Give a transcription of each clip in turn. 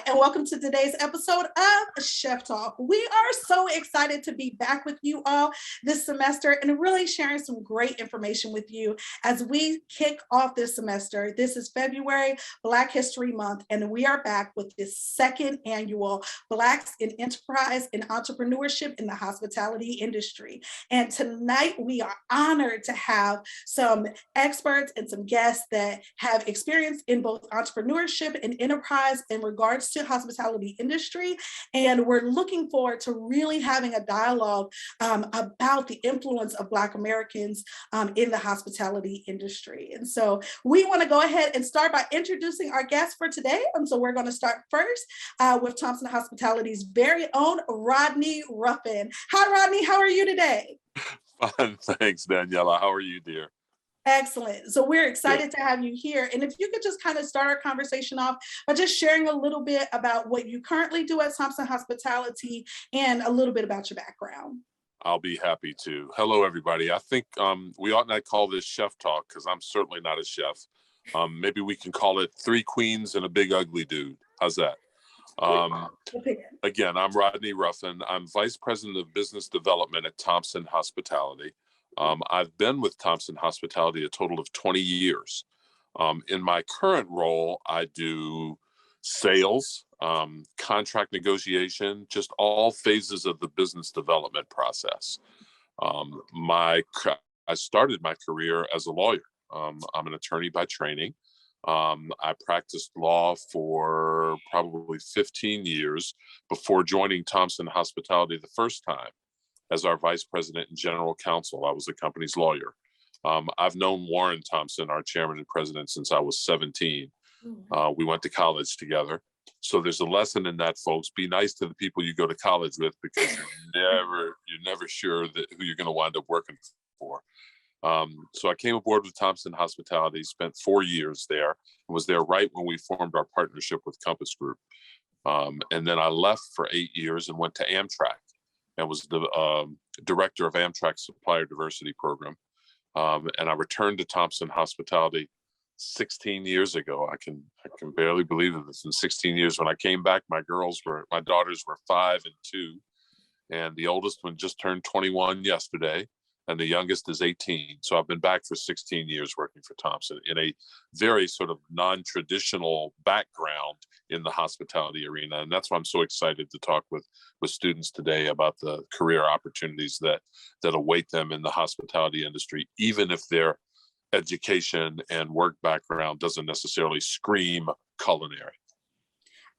and welcome to today's episode of Chef Talk. We are so excited to be back with you all this semester and really sharing some great information with you as we kick off this semester. This is February, Black History Month, and we are back with this second annual Blacks in Enterprise and Entrepreneurship in the Hospitality Industry. And tonight we are honored to have some experts and some guests that have experience in both entrepreneurship and enterprise in regards to hospitality industry. And we're looking forward to really having a dialogue about the influence of Black Americans in the hospitality industry. And so we want to go ahead and start by introducing our guests for today. And so we're going to start first with Thompson Hospitality's very own Rodeny Ruffin. Hi, Rodeny. How are you today? Fine. Thanks, Daniela. How are you, dear? Excellent. So we're excited to have you here. And if you could just kind of start our conversation off by just sharing a little bit about what you currently do at Thompson Hospitality and a little bit about your background. I'll be happy to. Hello, everybody. I think we ought not call this Chef Talk because I'm certainly not a chef. Maybe we can call it Three Queens and a Big Ugly Dude. How's that? Again, I'm Rodeny Ruffin. I'm Vice President of Business Development at Thompson Hospitality. I've been with Thompson Hospitality a total of 20 years. In my current role, I do sales, contract negotiation, just all phases of the business development process. I started my career as a lawyer. I'm an attorney by training. I practiced law for probably 15 years before joining Thompson Hospitality the first time as our vice president and general counsel. I was the company's lawyer. I've known Warren Thompson, our chairman and president, since I was 17. We went to college together. So there's a lesson in that, folks. Be nice to the people you go to college with because you're never sure that who you're going to wind up working for. So I came aboard with Thompson Hospitality, spent 4 years there, and was there right when we formed our partnership with Compass Group. And then I left for 8 years and went to Amtrak and was the director of Amtrak's Supplier Diversity Program. And I returned to Thompson Hospitality 16 years ago. I can barely believe it. It's been 16 years. When I came back, my daughters were 5 and 2, and the oldest one just turned 21 yesterday, and the youngest is 18. So I've been back for 16 years working for Thompson in a very sort of non-traditional background in the hospitality arena. And that's why I'm so excited to talk with students today about the career opportunities that await them in the hospitality industry, even if their education and work background doesn't necessarily scream culinary.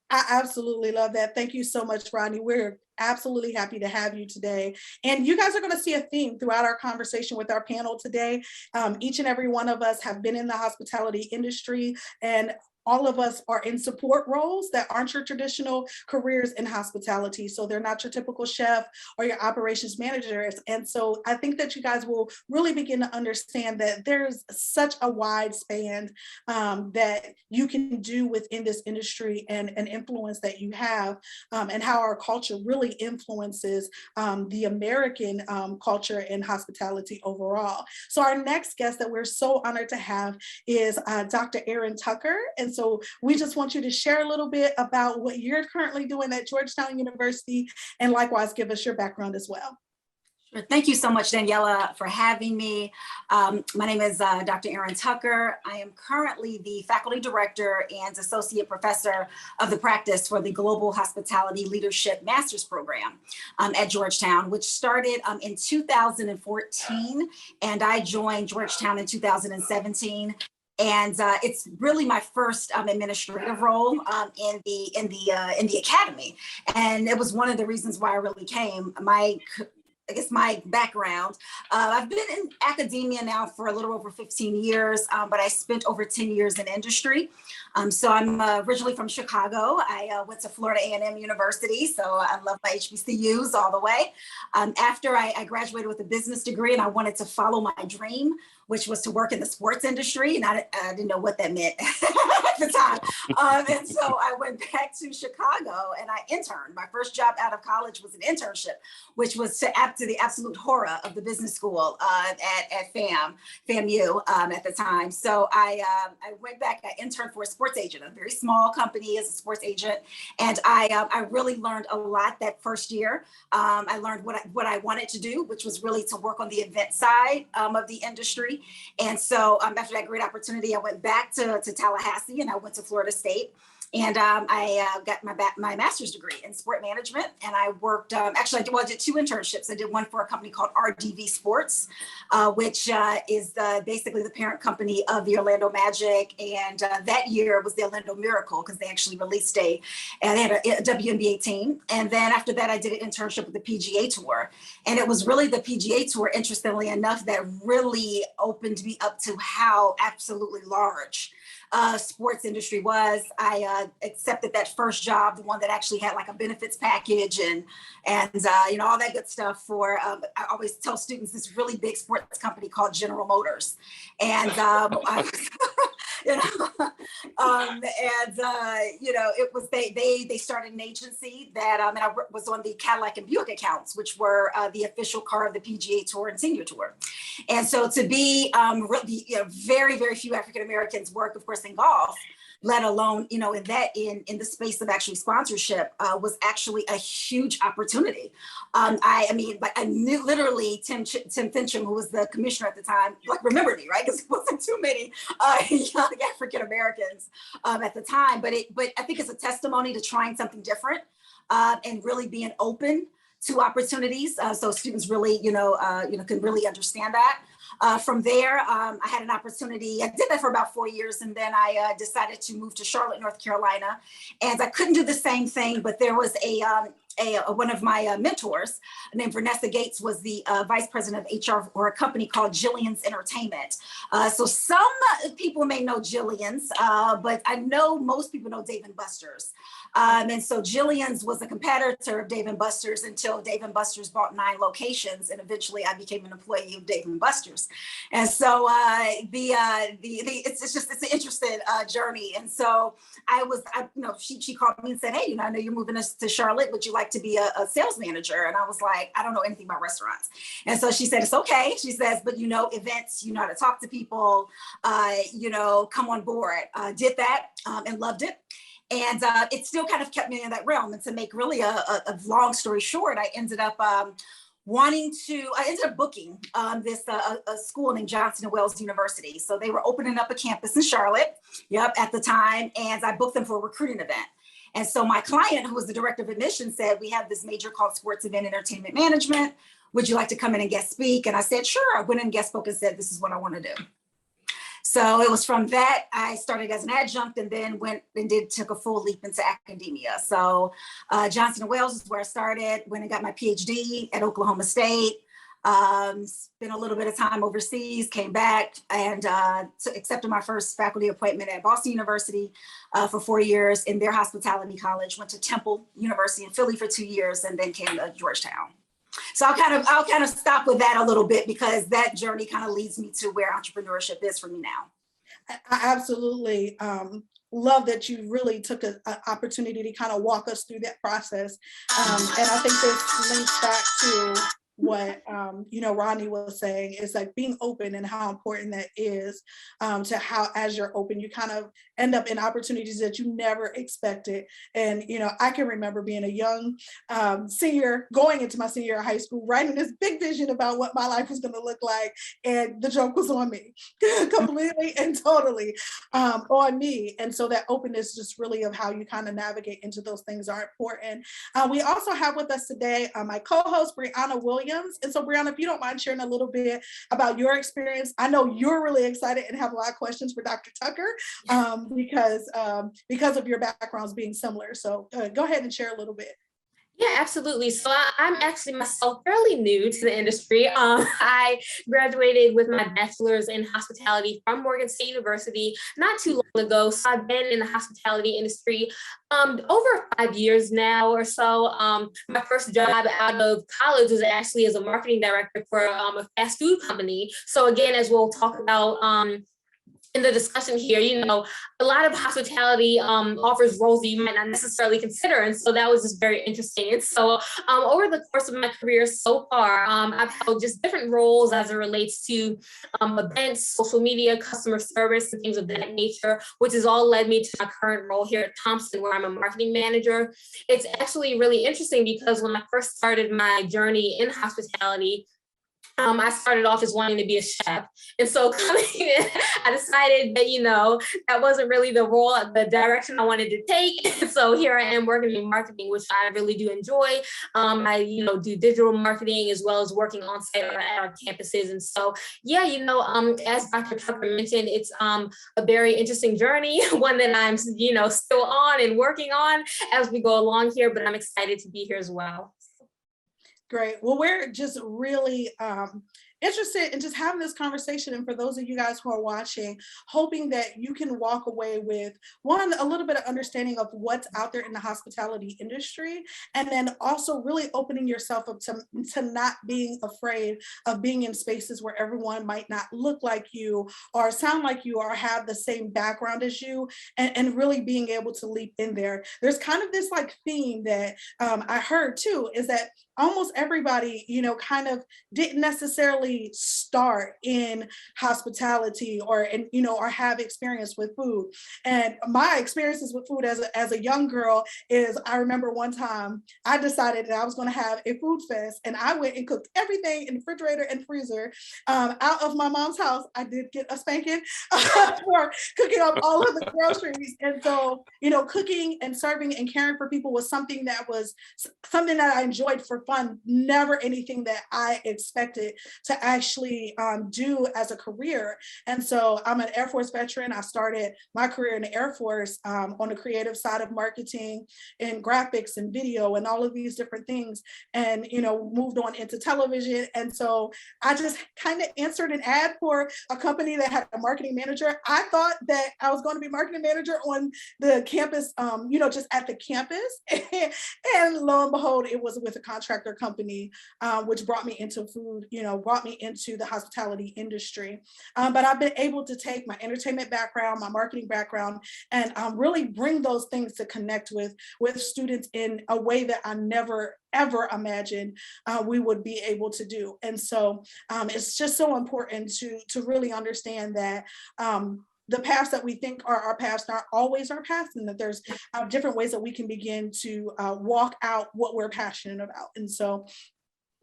I absolutely love that. Thank you so much, Rodeny. We're absolutely happy to have you today. And you guys are going to see a theme throughout our conversation with our panel today. Each and every one of us have been in the hospitality industry, and all of us are in support roles that aren't your traditional careers in hospitality. So they're not your typical chef or your operations managers. And so I think that you guys will really begin to understand that there's such a wide span that you can do within this industry and an influence that you have and how our culture really influences the American culture in hospitality overall. So our next guest that we're so honored to have is Dr. Erinn Tucker. And so we just want you to share a little bit about what you're currently doing at Georgetown University, and likewise give us your background as well. Sure. Thank you so much, Daniela, for having me. My name is Dr. Erinn Tucker. I am currently the faculty director and associate professor of the practice for the Global Hospitality Leadership Master's Program at Georgetown, which started in 2014, and I joined Georgetown in 2017. And it's really my first administrative role in the academy, and it was one of the reasons why I really came. My background, I've been in academia now for a little over 15 years, but I spent over 10 years in industry. So I'm originally from Chicago. I went to Florida A&M University, so I love my HBCUs all the way. After I graduated with a business degree, and I wanted to follow my dream, which was to work in the sports industry, and I didn't know what that meant at the time. And so I went back to Chicago and I interned. My first job out of college was an internship, which was to the absolute horror of the business school at FAMU at the time. So I went back, I interned for a sports agent, a very small company as a sports agent. And I really learned a lot that first year. I learned what I wanted to do, which was really to work on the event side of the industry. And so after that great opportunity, I went back to Tallahassee and I went to Florida State. And I got my master's degree in sport management. And I worked, actually, I did two internships. I did one for a company called RDV Sports, which is basically the parent company of the Orlando Magic. And that year was the Orlando Miracle because they actually released they had a WNBA team. And then after that, I did an internship with the PGA Tour. And it was really the PGA Tour, interestingly enough, that really opened me up to how absolutely large sports industry was. I accepted that first job, the one that actually had like a benefits package and you know, all that good stuff for, I always tell students this really big sports company called General Motors. And, you know, you know, it was, they started an agency that, and I was on the Cadillac and Buick accounts, which were the official car of the PGA Tour and Senior Tour. And so to be really, you know, very, very few African-Americans work, of course, in golf, let alone, you know, in the space of actually sponsorship was actually a huge opportunity. I mean, like I knew literally Tim Fincham, who was the commissioner at the time, like remembered me, right? Because it wasn't too many young African Americans at the time. But I think it's a testimony to trying something different and really being open to opportunities, so students really, you know, can really understand that. From there, I had an opportunity. I did that for about 4 years, and then I decided to move to Charlotte, North Carolina. And I couldn't do the same thing, but there was one of my mentors named Vanessa Gates was the vice president of HR for a company called Jillian's Entertainment. So some people may know Jillian's, but I know most people know Dave & Buster's. And so Jillian's was a competitor of Dave & Buster's until Dave & Buster's bought 9 locations, and eventually I became an employee of Dave & Buster's. And so it's an interesting journey. And so you know, she called me and said, hey, you know, I know you're moving us to Charlotte. Would you like to be a sales manager? And I was like, I don't know anything about restaurants. And so she said, it's okay. She says, but you know, events, you know how to talk to people, you know, come on board. Did that and loved it. And it still kind of kept me in that realm. And to make really a long story short, I ended up booking this a school named Johnson & Wales University. So they were opening up a campus in Charlotte, at the time. And I booked them for a recruiting event. And so my client, who was the director of admissions, said, we have this major called Sports Event Entertainment Management. Would you like to come in and guest speak? And I said, sure. I went in and guest spoke and said, this is what I want to do. So it was from that I started as an adjunct and then went and took a full leap into academia. So Johnson & Wales is where I started, went and got my PhD at Oklahoma State, spent a little bit of time overseas, came back and accepted my first faculty appointment at Boston University for 4 years in their hospitality college, went to Temple University in Philly for 2 years and then came to Georgetown. So I'll kind of stop with that a little bit because that journey kind of leads me to where entrepreneurship is for me now. I absolutely love that you really took an opportunity to kind of walk us through that process. And I think this links back to what you know, Rodeny was saying, is like being open and how important that is to how, as you're open, you kind of end up in opportunities that you never expected. And, you know, I can remember being a young senior, going into my senior year of high school, writing this big vision about what my life was going to look like. And the joke was on me, completely and totally on me. And so that openness just really of how you kind of navigate into those things are important. We also have with us today my co-host, Brianna Williams. And so Brianna, if you don't mind sharing a little bit about your experience. I know you're really excited and have a lot of questions for Dr. Tucker because of your backgrounds being similar. So go ahead and share a little bit. Yeah, absolutely. So I'm actually myself fairly new to the industry. I graduated with my bachelor's in hospitality from Morgan State University not too long ago. So I've been in the hospitality industry over 5 years now or so. My first job out of college was actually as a marketing director for a fast food company. So again, as we'll talk about in the discussion here, a lot of hospitality offers roles that you might not necessarily consider. And so that was just very interesting. And so over the course of my career so far, I've held just different roles as it relates to events, social media, customer service, and things of that nature, which has all led me to my current role here at Thompson, where I'm a marketing manager. It's actually really interesting because when I first started my journey in hospitality, I started off as wanting to be a chef. And so coming in, I decided that, that wasn't really the role, the direction I wanted to take. So here I am working in marketing, which I really do enjoy. I, do digital marketing as well as working on site at our campuses. And so, as Dr. Tucker mentioned, it's a very interesting journey, one that I'm, still on and working on as we go along here, but I'm excited to be here as well. Great. Well, we're just really interested in just having this conversation. And for those of you guys who are watching, hoping that you can walk away with a little bit of understanding of what's out there in the hospitality industry, and then also really opening yourself up to not being afraid of being in spaces where everyone might not look like you or sound like you or have the same background as you, and really being able to leap in there. There's kind of this theme that I heard too, is that almost everybody, kind of didn't necessarily start in hospitality or have experience with food. And my experiences with food as a young girl is, I remember one time I decided that I was going to have a food fest, and I went and cooked everything in the refrigerator and freezer out of my mom's house. I did get a spanking for cooking up all of the groceries. And so, cooking and serving and caring for people was something that I enjoyed for fun, never anything that I expected to actually do as a career. And so I'm an Air Force veteran. I started my career in the Air Force on the creative side of marketing and graphics and video and all of these different things, and moved on into television. And so I just kind of answered an ad for a company that had a marketing manager. I thought that I was going to be marketing manager on the campus, just at the campus. And lo and behold, it was with a contractor company, which brought me into food, brought me into the hospitality industry. But I've been able to take my entertainment background, my marketing background, and really bring those things to connect with students in a way that I never ever imagined we would be able to do. And so it's just so important to really understand that the paths that we think are our paths aren't always our paths, and that there's different ways that we can begin to walk out what we're passionate about. And so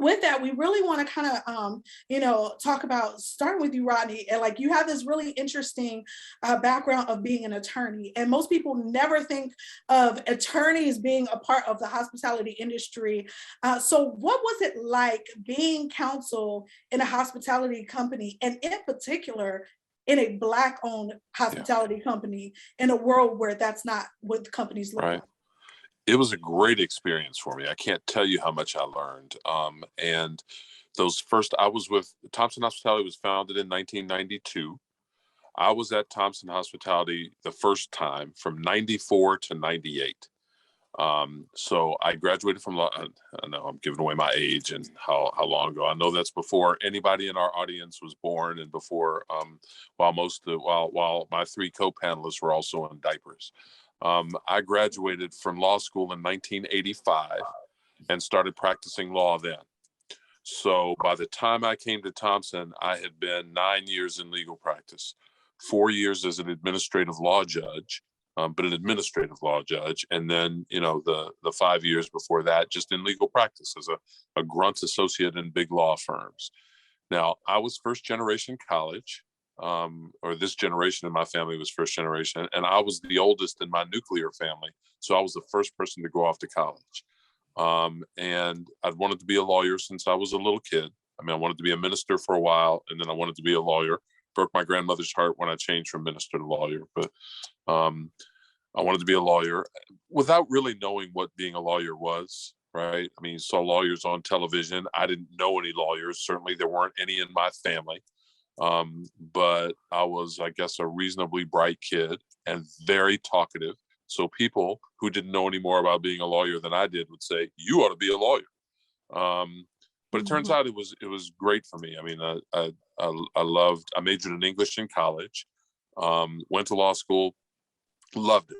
with that, we really want to kind of, talk about, starting with you, Rodny, and you have this really interesting background of being an attorney, and most people never think of attorneys being a part of the hospitality industry. So what was it like being counsel in a hospitality company, and in particular, in a Black-owned hospitality company, in a world where that's not what the companies look like? It was a great experience for me. I can't tell you how much I learned. And I was with Thompson Hospitality, was founded in 1992. I was at Thompson Hospitality the first time from 94 to 98. So I graduated from law. I know I'm giving away my age and how long ago. I know that's before anybody in our audience was born, and before while my three co-panelists were also in diapers. I graduated from law school in 1985 and started practicing law then. So by the time I came to Thompson, I had been 9 years in legal practice, 4 years as an administrative law judge, but an administrative law judge. And then, the 5 years before that, just in legal practice as a grunt associate in big law firms. Now, I was first generation college. Or this generation in my family was first generation, and I was the oldest in my nuclear family, so I was the first person to go off to college. And I'd wanted to be a lawyer since I was a little kid. I wanted to be a minister for a while, and then I wanted to be a lawyer. Broke my grandmother's heart when I changed from minister to lawyer, but I wanted to be a lawyer without really knowing what being a lawyer was. Right? Saw lawyers on television. I didn't know any lawyers. Certainly, there weren't any in my family. But I was, I guess, a reasonably bright kid and very talkative. So people who didn't know any more about being a lawyer than I did would say, "You ought to be a lawyer." But it turns out it was great for me. I majored in English in college. Went to law school, loved it.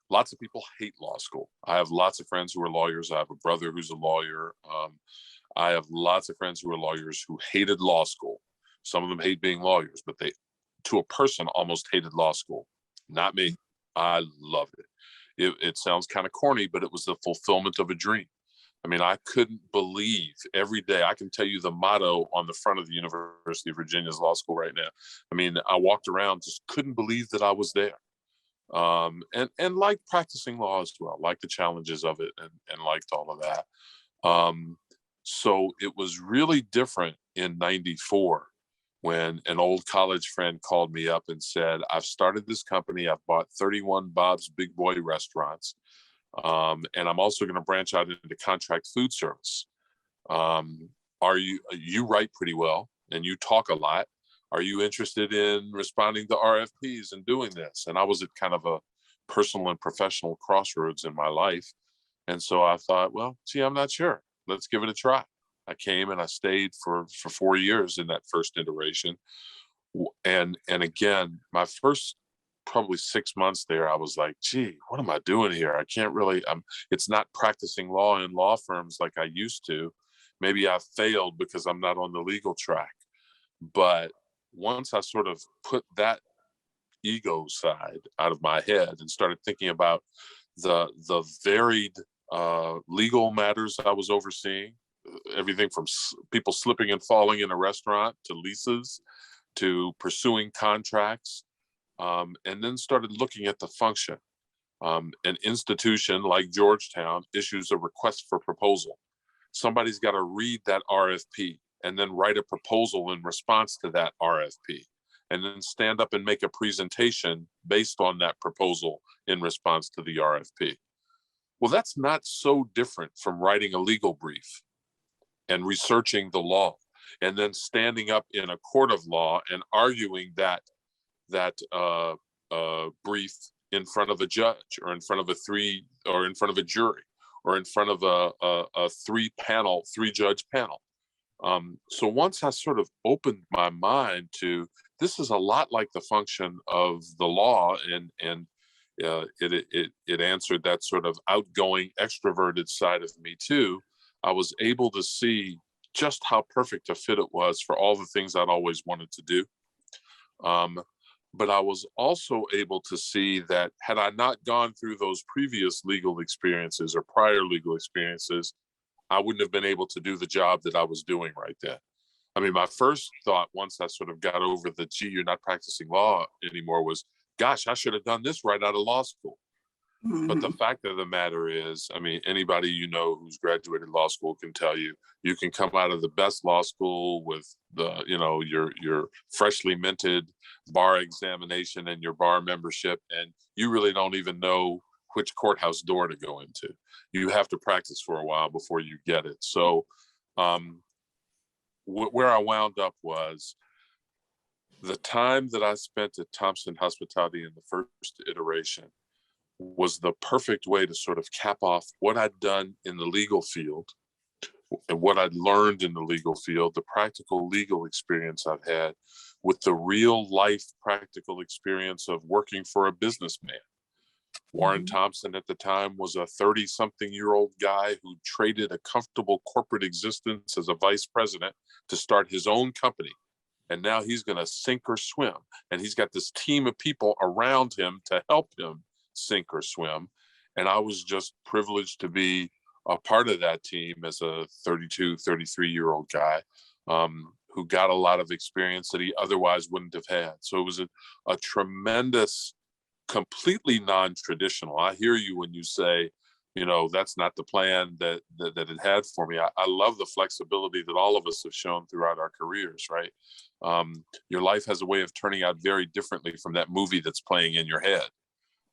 Lots of people hate law school. I have lots of friends who are lawyers. I have a brother who's a lawyer. I have lots of friends who are lawyers who hated law school. Some of them hate being lawyers, but they, to a person, almost hated law school. Not me. I loved it. It sounds kind of corny, but it was the fulfillment of a dream. I mean, I couldn't believe every day. I can tell you the motto on the front of the University of Virginia's law school right now. I mean, I walked around, just couldn't believe that I was there. And liked practicing law as well, liked the challenges of it, and liked all of that. So it was really different in '94 when an old college friend called me up and said, I've started this company. I've bought 31 Bob's Big Boy restaurants. And I'm also going to branch out into contract food service. You write pretty well and you talk a lot. Are you interested in responding to RFPs and doing this? And I was at kind of a personal and professional crossroads in my life. And so I thought, well, gee, I'm not sure. Let's give it a try. I came and I stayed for 4 years in that first iteration. And again, my first probably 6 months there, I was like, gee, what am I doing here? I can't really, it's not practicing law in law firms like I used to. Maybe I failed because I'm not on the legal track. But once I sort of put that ego side out of my head and started thinking about the varied legal matters I was overseeing, everything from people slipping and falling in a restaurant to leases to pursuing contracts, and then started looking at the function. An institution like Georgetown issues a request for proposal. Somebody's got to read that RFP and then write a proposal in response to that RFP, and then stand up and make a presentation based on that proposal in response to the RFP. Well, that's not so different from writing a legal brief and researching the law, and then standing up in a court of law and arguing that brief in front of a judge, or in front of a jury, or in front of a three-judge panel. So once I sort of opened my mind to, this is a lot like the function of the law, and it answered that sort of outgoing, extroverted side of me too, I was able to see just how perfect a fit it was for all the things I'd always wanted to do. But I was also able to see that had I not gone through those previous legal experiences or prior legal experiences, I wouldn't have been able to do the job that I was doing right then. I mean, my first thought, once I sort of got over the, gee, you're not practicing law anymore, was, gosh, I should have done this right out of law school. Mm-hmm. But the fact of the matter is, I mean, anybody you know who's graduated law school can tell you, you can come out of the best law school with the, your freshly minted bar examination and your bar membership, and you really don't even know which courthouse door to go into. You have to practice for a while before you get it. So where I wound up was the time that I spent at Thompson Hospitality in the first iteration was the perfect way to sort of cap off what I'd done in the legal field and what I'd learned in the legal field, the practical legal experience I've had, with the real life practical experience of working for a businessman. Warren Thompson at the time was a 30-something-year-old guy who traded a comfortable corporate existence as a vice president to start his own company. And now he's going to sink or swim. And he's got this team of people around him to help him sink or swim. And I was just privileged to be a part of that team as a 32, 33-year-old guy who got a lot of experience that he otherwise wouldn't have had. So it was a tremendous, completely non-traditional. I hear you when you say, that's not the plan that it had for me. I love the flexibility that all of us have shown throughout our careers, right? Your life has a way of turning out very differently from that movie that's playing in your head.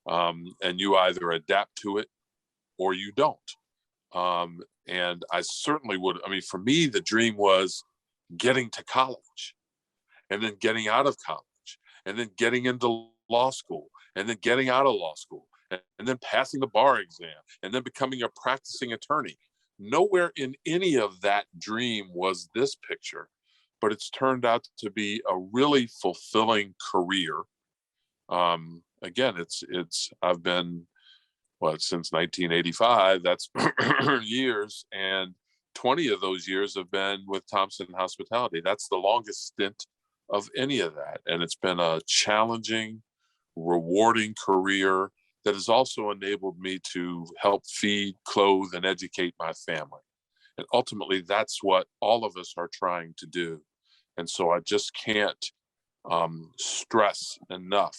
And you either adapt to it or you don't. And I certainly would. I mean, for me, the dream was getting to college and then getting out of college and then getting into law school and then getting out of law school and then passing the bar exam and then becoming a practicing attorney. Nowhere in any of that dream was this picture, but it's turned out to be a really fulfilling career Again, I've been, since 1985, that's years, and 20 of those years have been with Thompson Hospitality. That's the longest stint of any of that. And it's been a challenging, rewarding career that has also enabled me to help feed, clothe, and educate my family. And ultimately, that's what all of us are trying to do. And so I just can't stress enough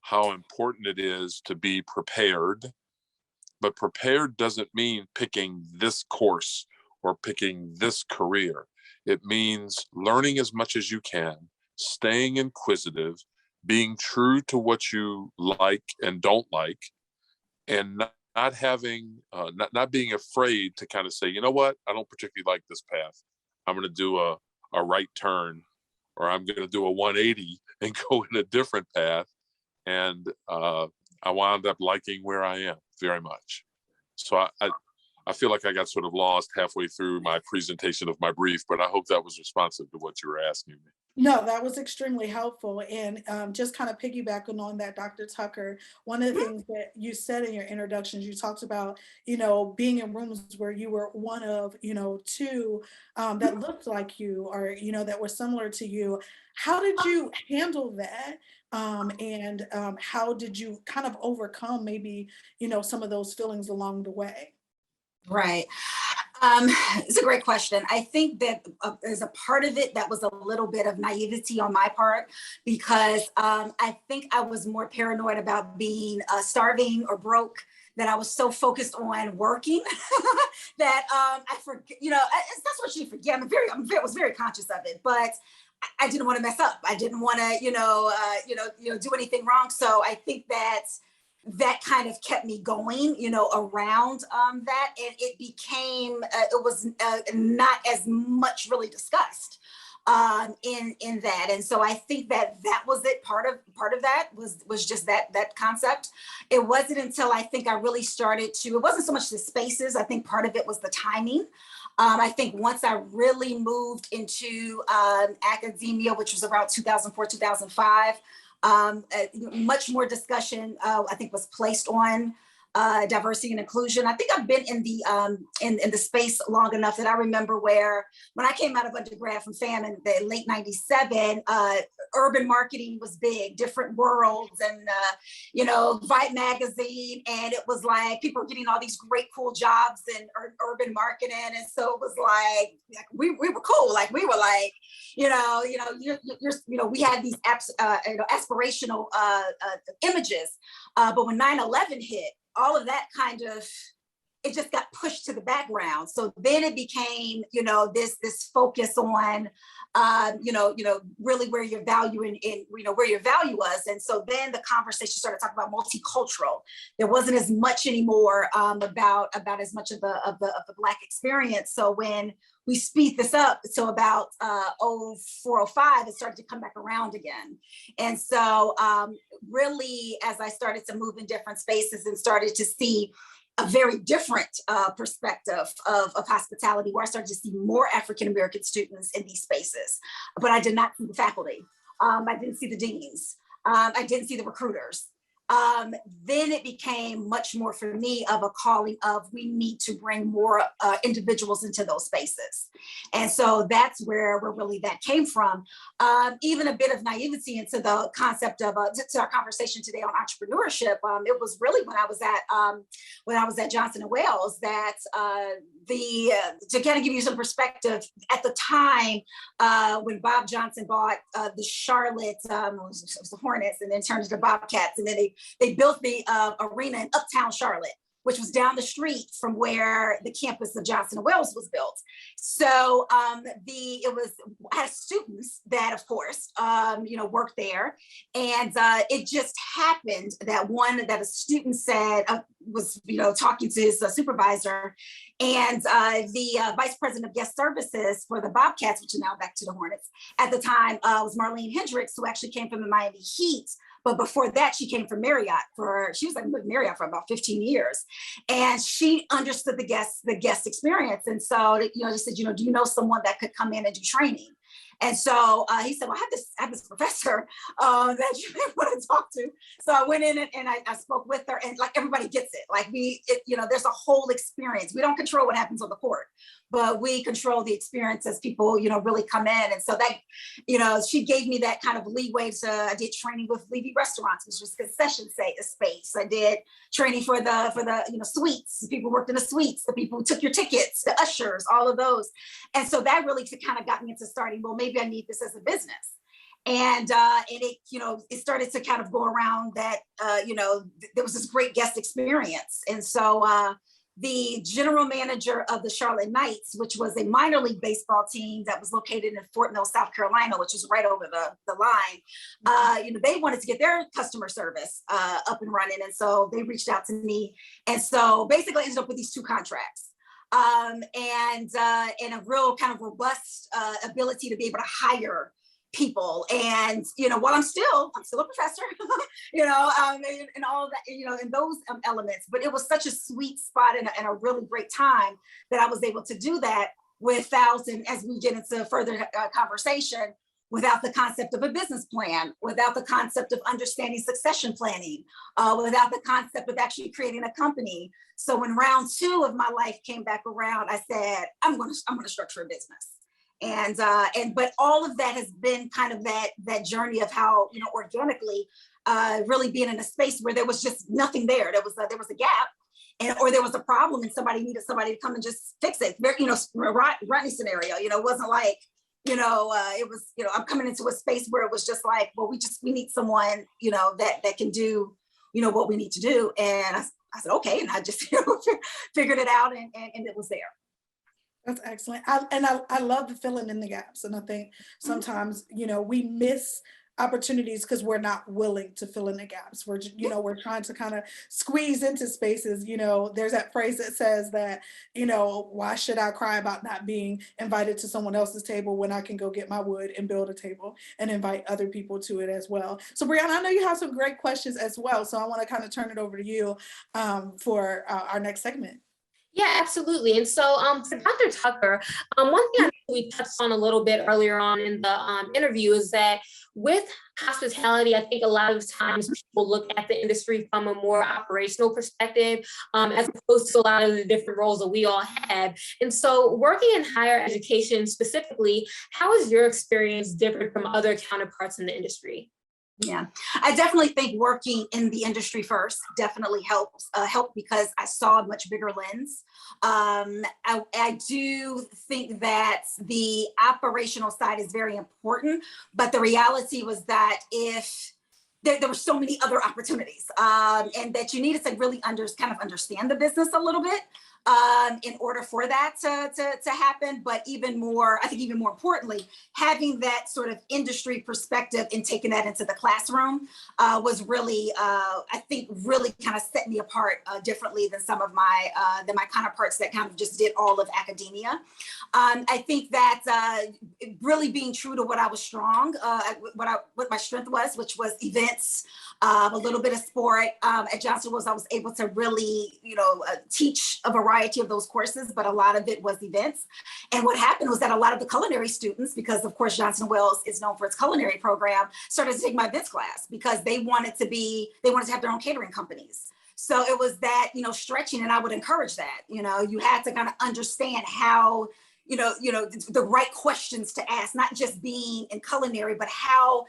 how important it is to be prepared. But prepared doesn't mean picking this course or picking this career. It means learning as much as you can, staying inquisitive, being true to what you like and don't like, and not having, not being afraid to kind of say, you know what, I don't particularly like this path. I'm going to do a right turn, or I'm going to do a 180 and go in a different path. And I wound up liking where I am very much. So I feel like I got sort of lost halfway through my presentation of my brief, but I hope that was responsive to what you were asking me. No, that was extremely helpful. And just kind of piggybacking on that, Dr. Tucker, one of the things that you said in your introductions, you talked about, being in rooms where you were one of, two that looked like you, or, that were similar to you. How did you handle that? And how did you kind of overcome maybe, some of those feelings along the way? Right. It's a great question. I think that there's a part of it that was a little bit of naivety on my part, because I think I was more paranoid about being starving or broke, that I was so focused on working that I forget, that's what you forget. I was very conscious of it, but I didn't want to mess up. I didn't want to, do anything wrong. So I think that kind of kept me going, around that. And it became, it was not as much really discussed in that. And so I think that was it. Part of that was just that concept. It wasn't until I think I really started to, it wasn't so much the spaces. I think part of it was the timing. I think once I really moved into academia, which was around 2004, 2005, much more discussion, I think, was placed on diversity and inclusion. I think I've been in the space long enough that I remember when I came out of undergrad from FAM in the late '97, urban marketing was big, different worlds, and Vibe magazine, and it was like people were getting all these great cool jobs in urban marketing, and so it was like we were cool, like we were like we had these aspirational images, but when 9/11 hit, all of that kind of, it just got pushed to the background. So then it became, this focus on, really where your value where your value was. And so then the conversation started talking about multicultural. There wasn't as much anymore about as much of the Black experience. So when we speed this up, so about 0405, it started to come back around again. And so really, as I started to move in different spaces and started to see a very different perspective of hospitality, where I started to see more African-American students in these spaces, but I did not see the faculty. I didn't see the deans. I didn't see the recruiters. Then it became much more for me of a calling of, we need to bring more individuals into those spaces. And so that's where really that came from. Even a bit of naivety into the concept of, to our conversation today on entrepreneurship. It was really when I was at Johnson & Wales that to kind of give you some perspective, at the time when Bob Johnson bought the Charlotte, it was the Hornets, and then turned into the Bobcats, and then they built the arena in Uptown Charlotte, which was down the street from where the campus of Johnson & Wales was built. So I had students that, of course, worked there, and it just happened that a student said was talking to his supervisor, and the vice president of guest services for the Bobcats, which are now back to the Hornets, at the time was Marlene Hendricks, who actually came from the Miami Heat. But before that, she came from Marriott she was with Marriott for about 15 years. And she understood the guest experience. And so, they said, do you know someone that could come in and do training? And so he said, well, I have this professor that you may want to talk to. So I went in and I spoke with her, and like everybody gets it. Like there's a whole experience. We don't control what happens on the court, but we control the experience as people, really come in. And so that, she gave me that kind of leeway I did training with Levy Restaurants, which was concession space. I did training for the suites. People worked in the suites, the people who took your tickets, the ushers, all of those. And so that really kind of got me into starting, well, maybe I need this as a business. And it, it started to kind of go around that, there was this great guest experience. And so the general manager of the Charlotte Knights, which was a minor league baseball team that was located in Fort Mill, South Carolina, which is right over the line, they wanted to get their customer service up and running. And so they reached out to me. And so basically I ended up with these 2 contracts. And a real kind of robust ability to be able to hire people. And, while I'm still a professor, and all of that, in those elements, but it was such a sweet spot and a really great time that I was able to do that without, and as we get into further conversation, without the concept of a business plan, without the concept of understanding succession planning, without the concept of actually creating a company. So when round 2 of my life came back around, I said, I'm going to structure a business. But all of that has been kind of that journey of how, organically, really being in a space where there was just nothing there. There was a gap, or there was a problem, and somebody needed somebody to come and just fix it. Rodney scenario. It wasn't like, it was, I'm coming into a space where it was just like, well, we need someone, that can do, what we need to do. And I said, okay, and I just figured it out, and it was there. That's excellent. I love the filling in the gaps. And I think sometimes, we miss opportunities because we're not willing to fill in the gaps. We're trying to kind of squeeze into spaces. There's that phrase that says that, why should I cry about not being invited to someone else's table when I can go get my wood and build a table and invite other people to it as well. So Brianna, I know you have some great questions as well. So I want to kind of turn it over to you for our next segment. Yeah, absolutely. And so for Dr. Tucker, one thing I think we touched on a little bit earlier on in the interview is that with hospitality, I think a lot of times people look at the industry from a more operational perspective, as opposed to a lot of the different roles that we all have. And so working in higher education specifically, how is your experience different from other counterparts in the industry? Yeah, I definitely think working in the industry first definitely helped because I saw a much bigger lens. I do think that the operational side is very important, but the reality was that if there were so many other opportunities, and that you needed to really understand the business a little bit in order for that to happen. But even more importantly, having that sort of industry perspective and taking that into the classroom was really, I think, really kind of set me apart differently than some of my counterparts that kind of just did all of academia. I think that really being true to what I was strong, what my strength was, which was events, a little bit of sport. At Johnson Wales, I was able to really, teach a variety of those courses, but a lot of it was events. And what happened was that a lot of the culinary students, because of course Johnson Wales is known for its culinary program, started to take my events class because they wanted to have their own catering companies. So it was that, stretching, and I would encourage that. You had to kind of understand how, the right questions to ask, not just being in culinary, but how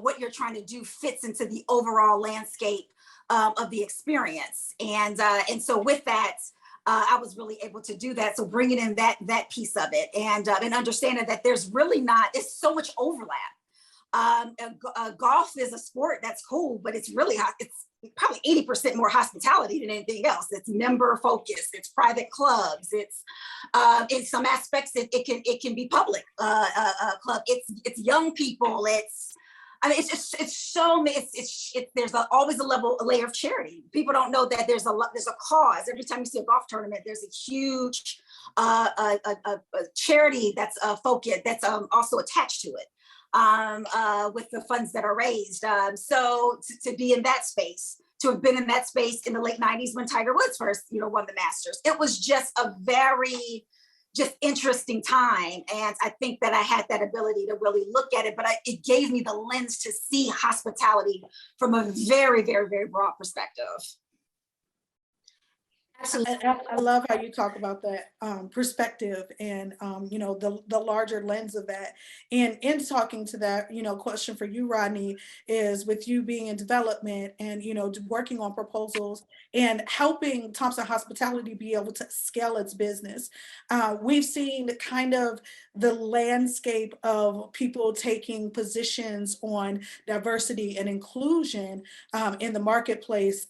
what you're trying to do fits into the overall landscape of the experience. And so with that, I was really able to do that. So bringing in that piece of it and understanding that there's really it's so much overlap. Golf is a sport that's cool, but it's probably 80% more hospitality than anything else. It's member focused, it's private clubs, it's in some aspects it can be public club. It's young people. There's always a layer of charity. People don't know that there's a cause. Every time you see a golf tournament, there's a huge a charity that's focused, that's also attached to it with the funds that are raised. So to be in that space, to have been in that space in the late 90s when Tiger Woods first, won the Masters, it was just a very just interesting time. And I think that I had that ability to really look at it, but it gave me the lens to see hospitality from a very, very, very broad perspective. Absolutely. I love how you talk about that perspective and the larger lens of that. And in talking to that, question for you, Rodney, is with you being in development and working on proposals and helping Thompson Hospitality be able to scale its business. We've seen kind of the landscape of people taking positions on diversity and inclusion in the marketplace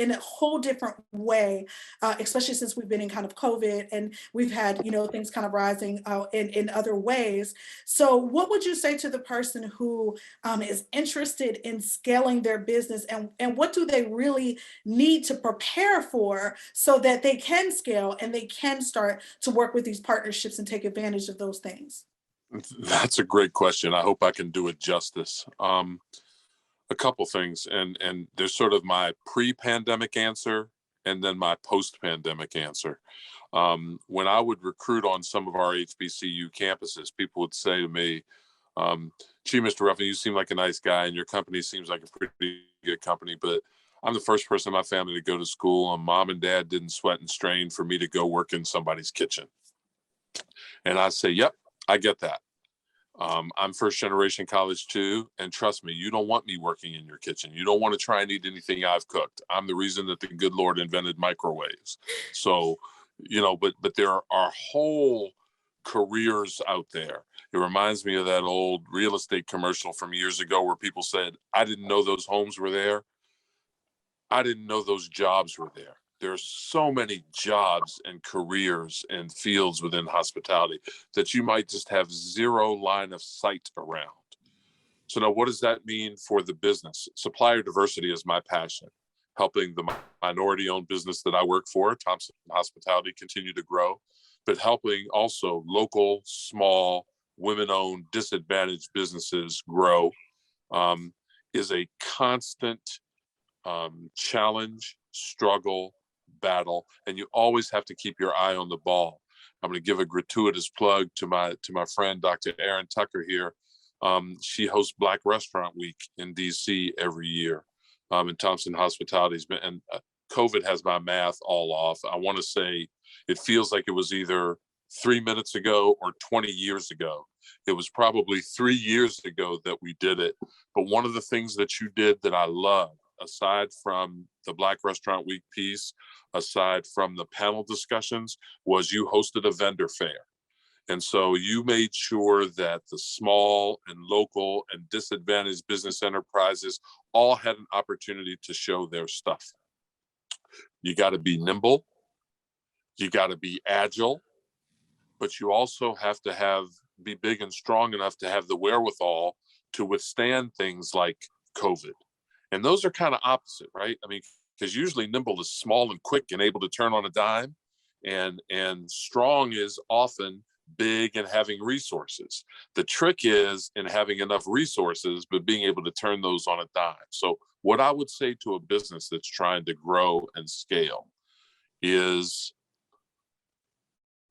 in a whole different way. Especially since we've been in kind of COVID and we've had, things kind of rising in other ways. So what would you say to the person who is interested in scaling their business and what do they really need to prepare for so that they can scale and they can start to work with these partnerships and take advantage of those things? That's a great question. I hope I can do it justice. A couple things, and there's sort of my pre-pandemic answer and then my post-pandemic answer. When I would recruit on some of our HBCU campuses, people would say to me, gee, Mr. Ruffin, you seem like a nice guy and your company seems like a pretty good company, but I'm the first person in my family to go to school and mom and dad didn't sweat and strain for me to go work in somebody's kitchen. And I say, yep, I get that. I'm first generation college too. And trust me, you don't want me working in your kitchen. You don't want to try and eat anything I've cooked. I'm the reason that the good Lord invented microwaves. So, but there are whole careers out there. It reminds me of that old real estate commercial from years ago where people said, I didn't know those homes were there. I didn't know those jobs were there. There's so many jobs and careers and fields within hospitality that you might just have zero line of sight around. So now what does that mean for the business? Supplier diversity is my passion, helping the minority-owned business that I work for, Thompson Hospitality, continue to grow, but helping also local, small, women-owned, disadvantaged businesses grow is a constant challenge, struggle, battle, and you always have to keep your eye on the ball. I'm going to give a gratuitous plug to my friend, Dr. Erinn Tucker here. She hosts Black Restaurant Week in DC every year. And Thompson Hospitality's been, and COVID has my math all off. I want to say it feels like it was either 3 minutes ago or 20 years ago. It was probably 3 years ago that we did it. But one of the things that you did that I love, aside from the Black Restaurant Week piece, aside from the panel discussions, was you hosted a vendor fair. And so you made sure that the small and local and disadvantaged business enterprises all had an opportunity to show their stuff. You got to be nimble, you got to be agile, but you also have to be big and strong enough to have the wherewithal to withstand things like COVID. And those are kind of opposite, right? I mean, because usually nimble is small and quick and able to turn on a dime, and strong is often big and having resources. The trick is in having enough resources, but being able to turn those on a dime. So what I would say to a business that's trying to grow and scale is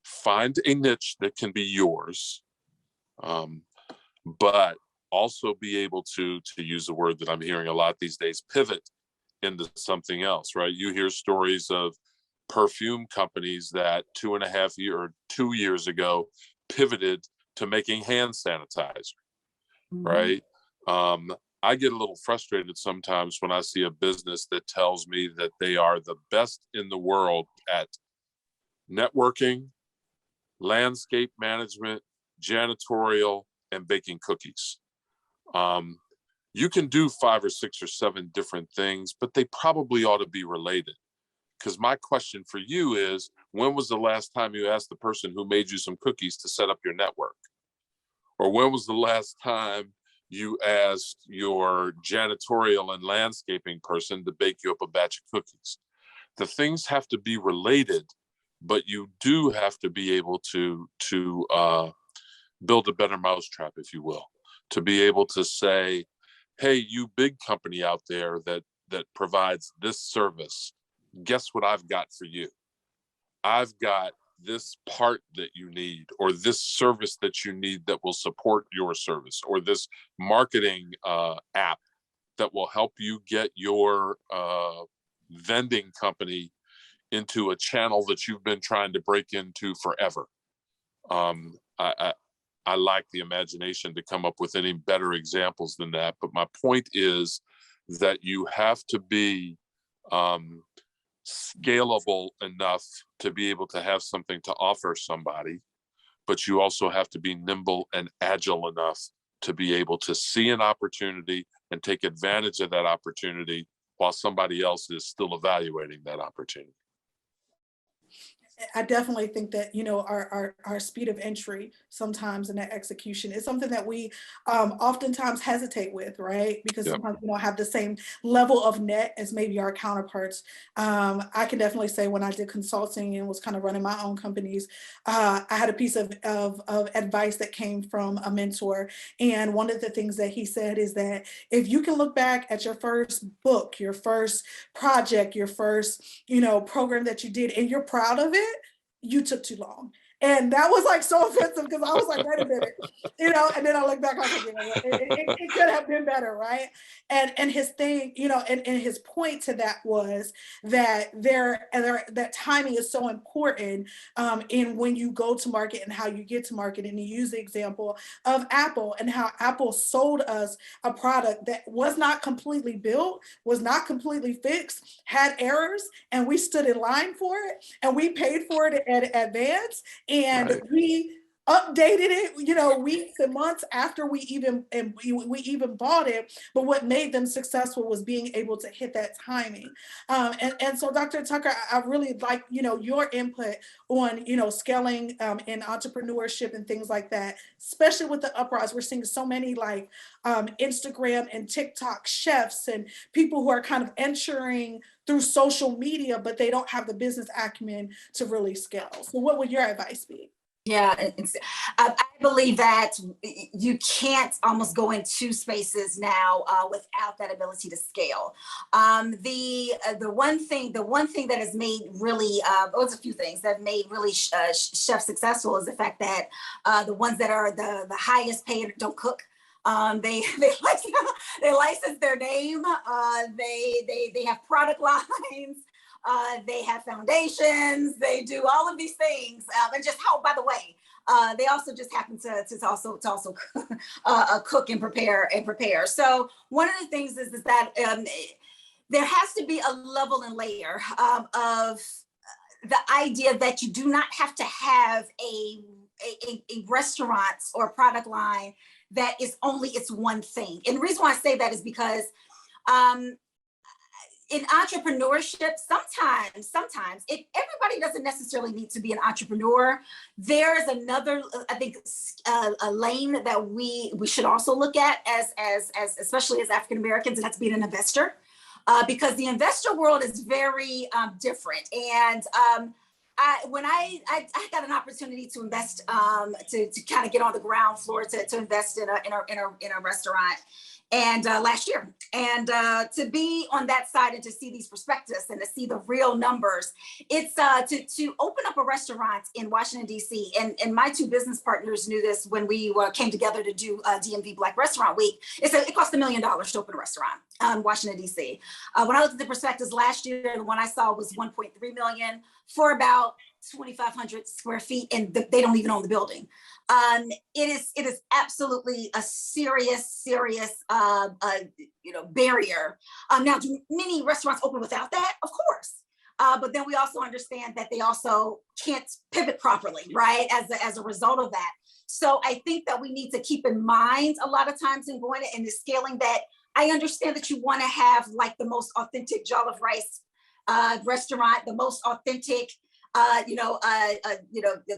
find a niche that can be yours, but also be able to use the word that I'm hearing a lot these days, pivot into something else, right? You hear stories of perfume companies that 2 years ago pivoted to making hand sanitizer, right? I get a little frustrated sometimes when I see a business that tells me that they are the best in the world at networking, landscape management, janitorial, and baking cookies. You can do 5 or 6 or 7 different things, but they probably ought to be related. Because my question for you is, when was the last time you asked the person who made you some cookies to set up your network? Or when was the last time you asked your janitorial and landscaping person to bake you up a batch of cookies? The things have to be related, but you do have to be able to build a better mousetrap, if you will, to be able to say, hey, you big company out there that provides this service, guess what I've got for you? I've got this part that you need, or this service that you need that will support your service, or this marketing app that will help you get your vending company into a channel that you've been trying to break into forever. I lack the imagination to come up with any better examples than that. But my point is that you have to be scalable enough to be able to have something to offer somebody, but you also have to be nimble and agile enough to be able to see an opportunity and take advantage of that opportunity while somebody else is still evaluating that opportunity. I definitely think that, you know, our speed of entry sometimes in that execution is something that we oftentimes hesitate with, right? Because Yep. sometimes we don't have the same level of net as maybe our counterparts. I can definitely say when I did consulting and was kind of running my own companies, I had a piece of advice that came from a mentor. And one of the things that he said is that if you can look back at your first book, your first project, your first, you know, program that you did, and you're proud of it, you took too long. And that was like so offensive because I was like, wait a minute, you know, and then I look back, I was like, you know what, it could have been better, right? And his thing, you know, and his point to that was that that timing is so important in when you go to market and how you get to market. And he used the example of Apple and how Apple sold us a product that was not completely built, was not completely fixed, had errors, and we stood in line for it, and we paid for it in advance. And Right. we updated it, you know, weeks and months after we even bought it. But what made them successful was being able to hit that timing. And so, Dr. Tucker, I really like, you know, your input on, you know, scaling in entrepreneurship and things like that, especially with the uprise. We're seeing so many like Instagram and TikTok chefs and people who are kind of entering through social media, but they don't have the business acumen to really scale. So what would your advice be? Yeah, I believe that you can't almost go in two spaces now without that ability to scale. The one thing that has made really, there's a few things that have made really chefs successful is the fact that the ones that are the highest paid don't cook. They license their name. They have product lines. They have foundations. They do all of these things, and just how. By the way, they also just happen to also cook and prepare. So one of the things is that there has to be a level and layer of the idea that you do not have to have a restaurant or a product line that is only its one thing. And the reason why I say that is because in entrepreneurship, sometimes if everybody doesn't necessarily need to be an entrepreneur, there's another, I think, a lane that we should also look at as especially as African Americans, and that's being an investor, because the investor world is very different. And when I got an opportunity to invest, to kind of get on the ground floor to invest in a restaurant, and last year, and to be on that side and to see these perspectives and to see the real numbers, it's to open up a restaurant in Washington, D.C. And my two business partners knew this when we came together to do DMV Black Restaurant Week. It cost $1 million to open a restaurant in Washington, D.C. When I looked at the perspectives last year, the one I saw was 1.3 million for about 2,500 square feet, and they don't even own the building. It is absolutely a serious barrier. Now, do many restaurants open without that? Of course. But then we also understand that they also can't pivot properly, right? As a result of that. So I think that we need to keep in mind a lot of times in going and scaling that. I understand that you want to have like the most authentic jollof rice restaurant, the most authentic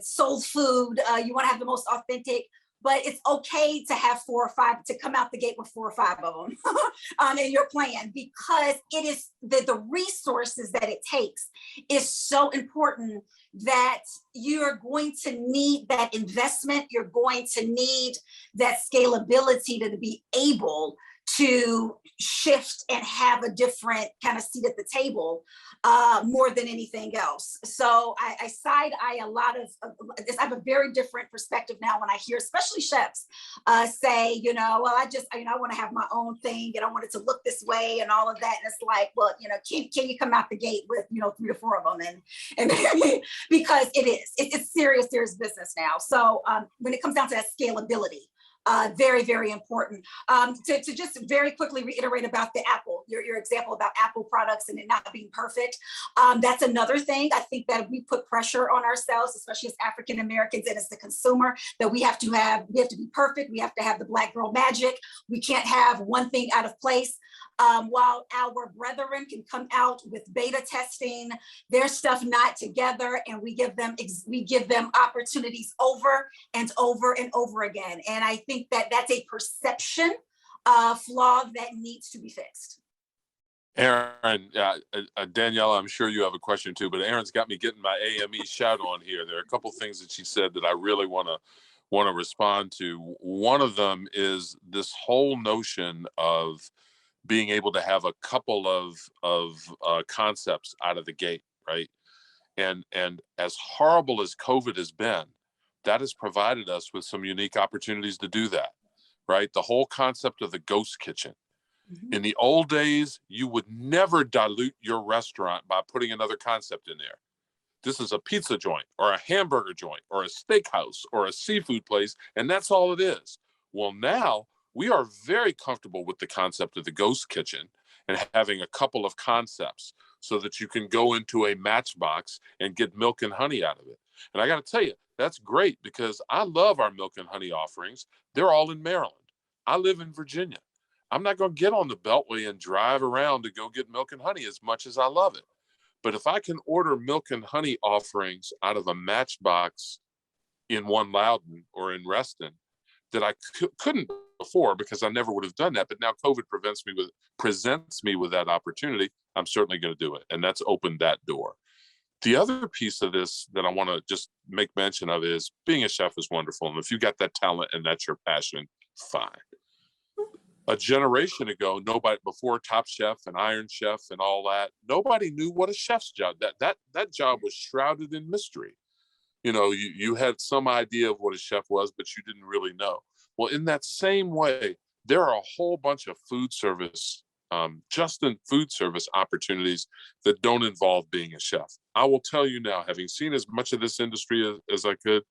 soul food. You want to have the most authentic, but it's okay to have 4 or 5, to come out the gate with 4 or 5 of them in your plan, because it is the resources that it takes is so important that you're going to need that investment. You're going to need that scalability to be able to shift and have a different kind of seat at the table more than anything else. So I side eye a lot of this. I have a very different perspective now when I hear, especially chefs, say, well, I want to have my own thing and I want it to look this way and all of that. And it's like, well, can you come out the gate with, 3 to 4 of them? And because it's serious business now. So when it comes down to that scalability, very, very important. To just very quickly reiterate about the Apple, your example about Apple products and it not being perfect. That's another thing. I think that we put pressure on ourselves, especially as African Americans and as the consumer, that we have to be perfect. We have to have the Black girl magic. We can't have one thing out of place. While our brethren can come out with beta testing, their stuff not together, and we give them opportunities over and over and over again. And I think that that's a perception flaw that needs to be fixed. Erinn, Daniela, I'm sure you have a question too, but Erinn's got me getting my AME shout on here. There are a couple things that she said that I really want to respond to. One of them is this whole notion of being able to have a couple of concepts out of the gate, right? And as horrible as COVID has been, that has provided us with some unique opportunities to do that, right? The whole concept of the ghost kitchen. Mm-hmm. In the old days, you would never dilute your restaurant by putting another concept in there. This is a pizza joint or a hamburger joint or a steakhouse or a seafood place, and that's all it is. Well, now we are very comfortable with the concept of the ghost kitchen and having a couple of concepts so that you can go into a matchbox and get milk and honey out of it. And I got to tell you, that's great because I love our milk and honey offerings. They're all in Maryland. I live in Virginia. I'm not going to get on the Beltway and drive around to go get milk and honey as much as I love it. But if I can order milk and honey offerings out of a matchbox in One Loudon or in Reston that I couldn't before because I never would have done that. But now COVID presents me with that opportunity. I'm certainly going to do it. And that's opened that door. The other piece of this that I want to just make mention of is being a chef is wonderful. And if you got that talent and that's your passion, fine. A generation ago, nobody, before Top Chef and Iron Chef and all that, nobody knew what a chef's job, that job was shrouded in mystery. You had some idea of what a chef was, but you didn't really know. Well, in that same way, there are a whole bunch of food service, just in food service opportunities that don't involve being a chef. I will tell you now, having seen as much of this industry as I could,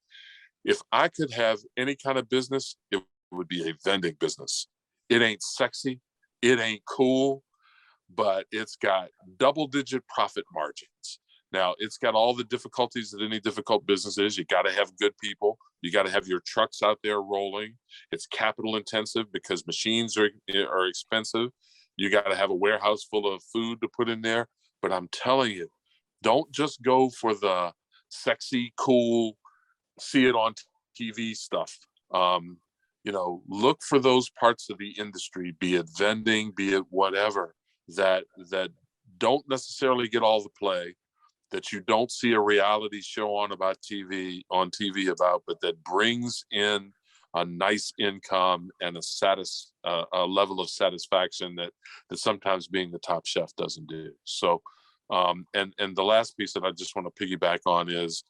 if I could have any kind of business, it would be a vending business. It ain't sexy, it ain't cool, but it's got double-digit profit margins. Now, it's got all the difficulties that any difficult business is. You got to have good people. You got to have your trucks out there rolling. It's capital intensive because machines are expensive. You got to have a warehouse full of food to put in there. But I'm telling you, don't just go for the sexy, cool, see it on TV stuff. Look for those parts of the industry, be it vending, be it whatever, that don't necessarily get all the play, that you don't see a reality show on TV about, but that brings in a nice income and a level of satisfaction that sometimes being the top chef doesn't do. So, and the last piece that I just want to piggyback on is,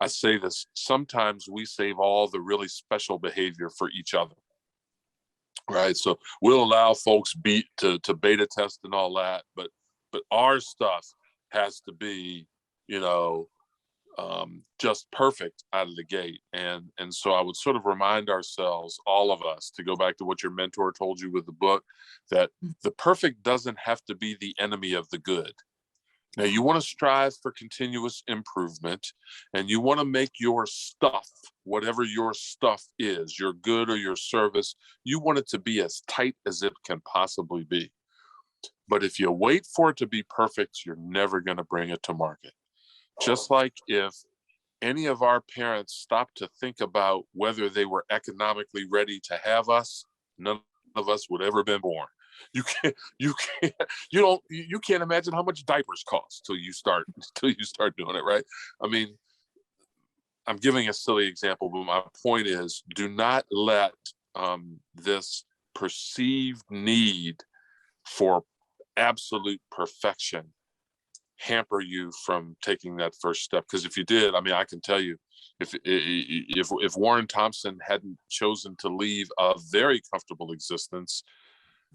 I say this, sometimes we save all the really special behavior for each other, right? So we'll allow folks to beta test and all that, but our stuff has to be, just perfect out of the gate. And so I would sort of remind ourselves, all of us, to go back to what your mentor told you with the book, that the perfect doesn't have to be the enemy of the good. Now, you want to strive for continuous improvement, and you want to make your stuff, whatever your stuff is, your good or your service, you want it to be as tight as it can possibly be. But if you wait for it to be perfect, you're never going to bring it to market. Just like if any of our parents stopped to think about whether they were economically ready to have us, none of us would ever have been born. You can't imagine how much diapers cost till you start doing it, right? I mean, I'm giving a silly example, but my point is, do not let this perceived need for absolute perfection hamper you from taking that first step? Because if you did, I mean, I can tell you, if Warren Thompson hadn't chosen to leave a very comfortable existence,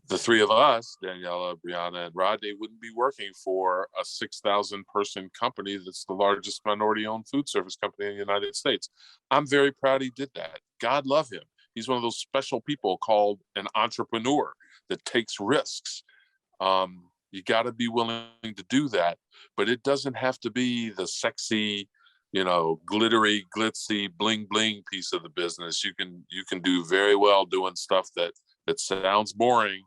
the three of us, Daniela, Brianna, and Rodney, wouldn't be working for a 6,000 person company that's the largest minority-owned food service company in the United States. I'm very proud he did that. God love him. He's one of those special people called an entrepreneur that takes risks. You got to be willing to do that, but it doesn't have to be the sexy, glittery, glitzy, bling bling piece of the business. You can do very well doing stuff that sounds boring,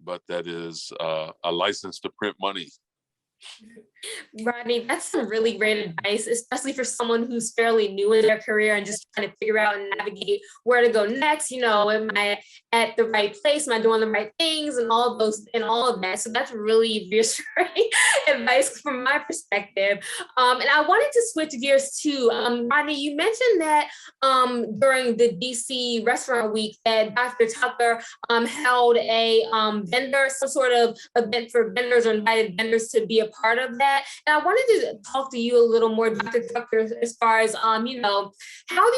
but that is a license to print money. Rodney, that's some really great advice, especially for someone who's fairly new in their career and just trying to figure out and navigate where to go next. Am I at the right place? Am I doing the right things and all of that? So that's really reassuring advice from my perspective. And I wanted to switch gears too. Rodney, you mentioned that during the DC Restaurant Week that Dr. Tucker held a vendor, some sort of event for vendors or invited vendors to be a part of that. And I wanted to talk to you a little more, Dr. Tucker, as far as, how have you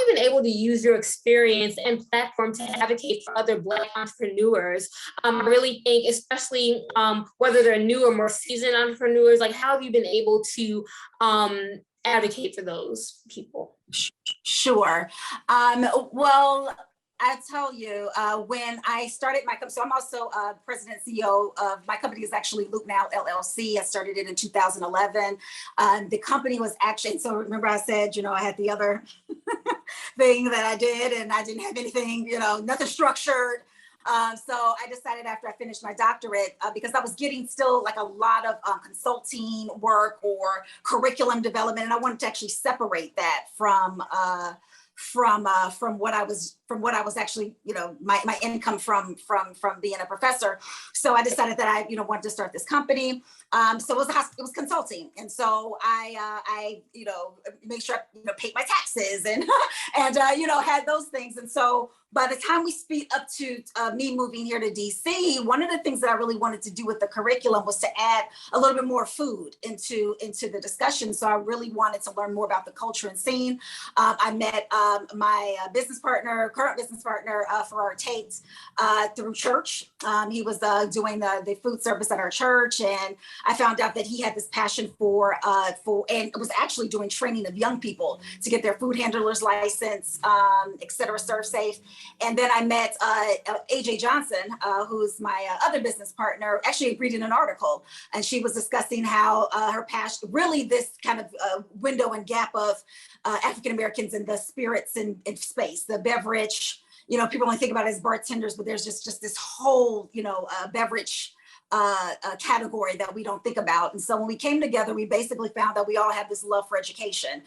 been able to use your experience and platform to advocate for other Black entrepreneurs? I really think, especially whether they're new or more seasoned entrepreneurs, like how have you been able to advocate for those people? Sure. Well, I tell you, when I started my company, so I'm also president and CEO of my company is actually Loop Now LLC. I started it in 2011. The company was actually, so remember I said, I had the other thing that I did and I didn't have anything, nothing structured. So I decided after I finished my doctorate, because I was getting still like a lot of consulting work or curriculum development, and I wanted to actually separate that from what I was actually, my income from being a professor. So I decided that I, wanted to start this company. So it was consulting. And so I make sure I paid my taxes and had those things. And so by the time we speed up to me moving here to DC, one of the things that I really wanted to do with the curriculum was to add a little bit more food into the discussion. So I really wanted to learn more about the culture and scene. I met my current business partner for our Tate through church. He was doing the food service at our church, and I found out that he had this passion for and was actually doing training of young people to get their food handlers license, et cetera, serve safe. And then I met AJ Johnson, who's my other business partner, actually agreed in an article, and she was discussing how her passion, really this kind of window and gap of African Americans in the spirits and space, the beverage. People only think about it as bartenders, but there's just this whole, beverage category that we don't think about. And so when we came together, we basically found that we all have this love for education.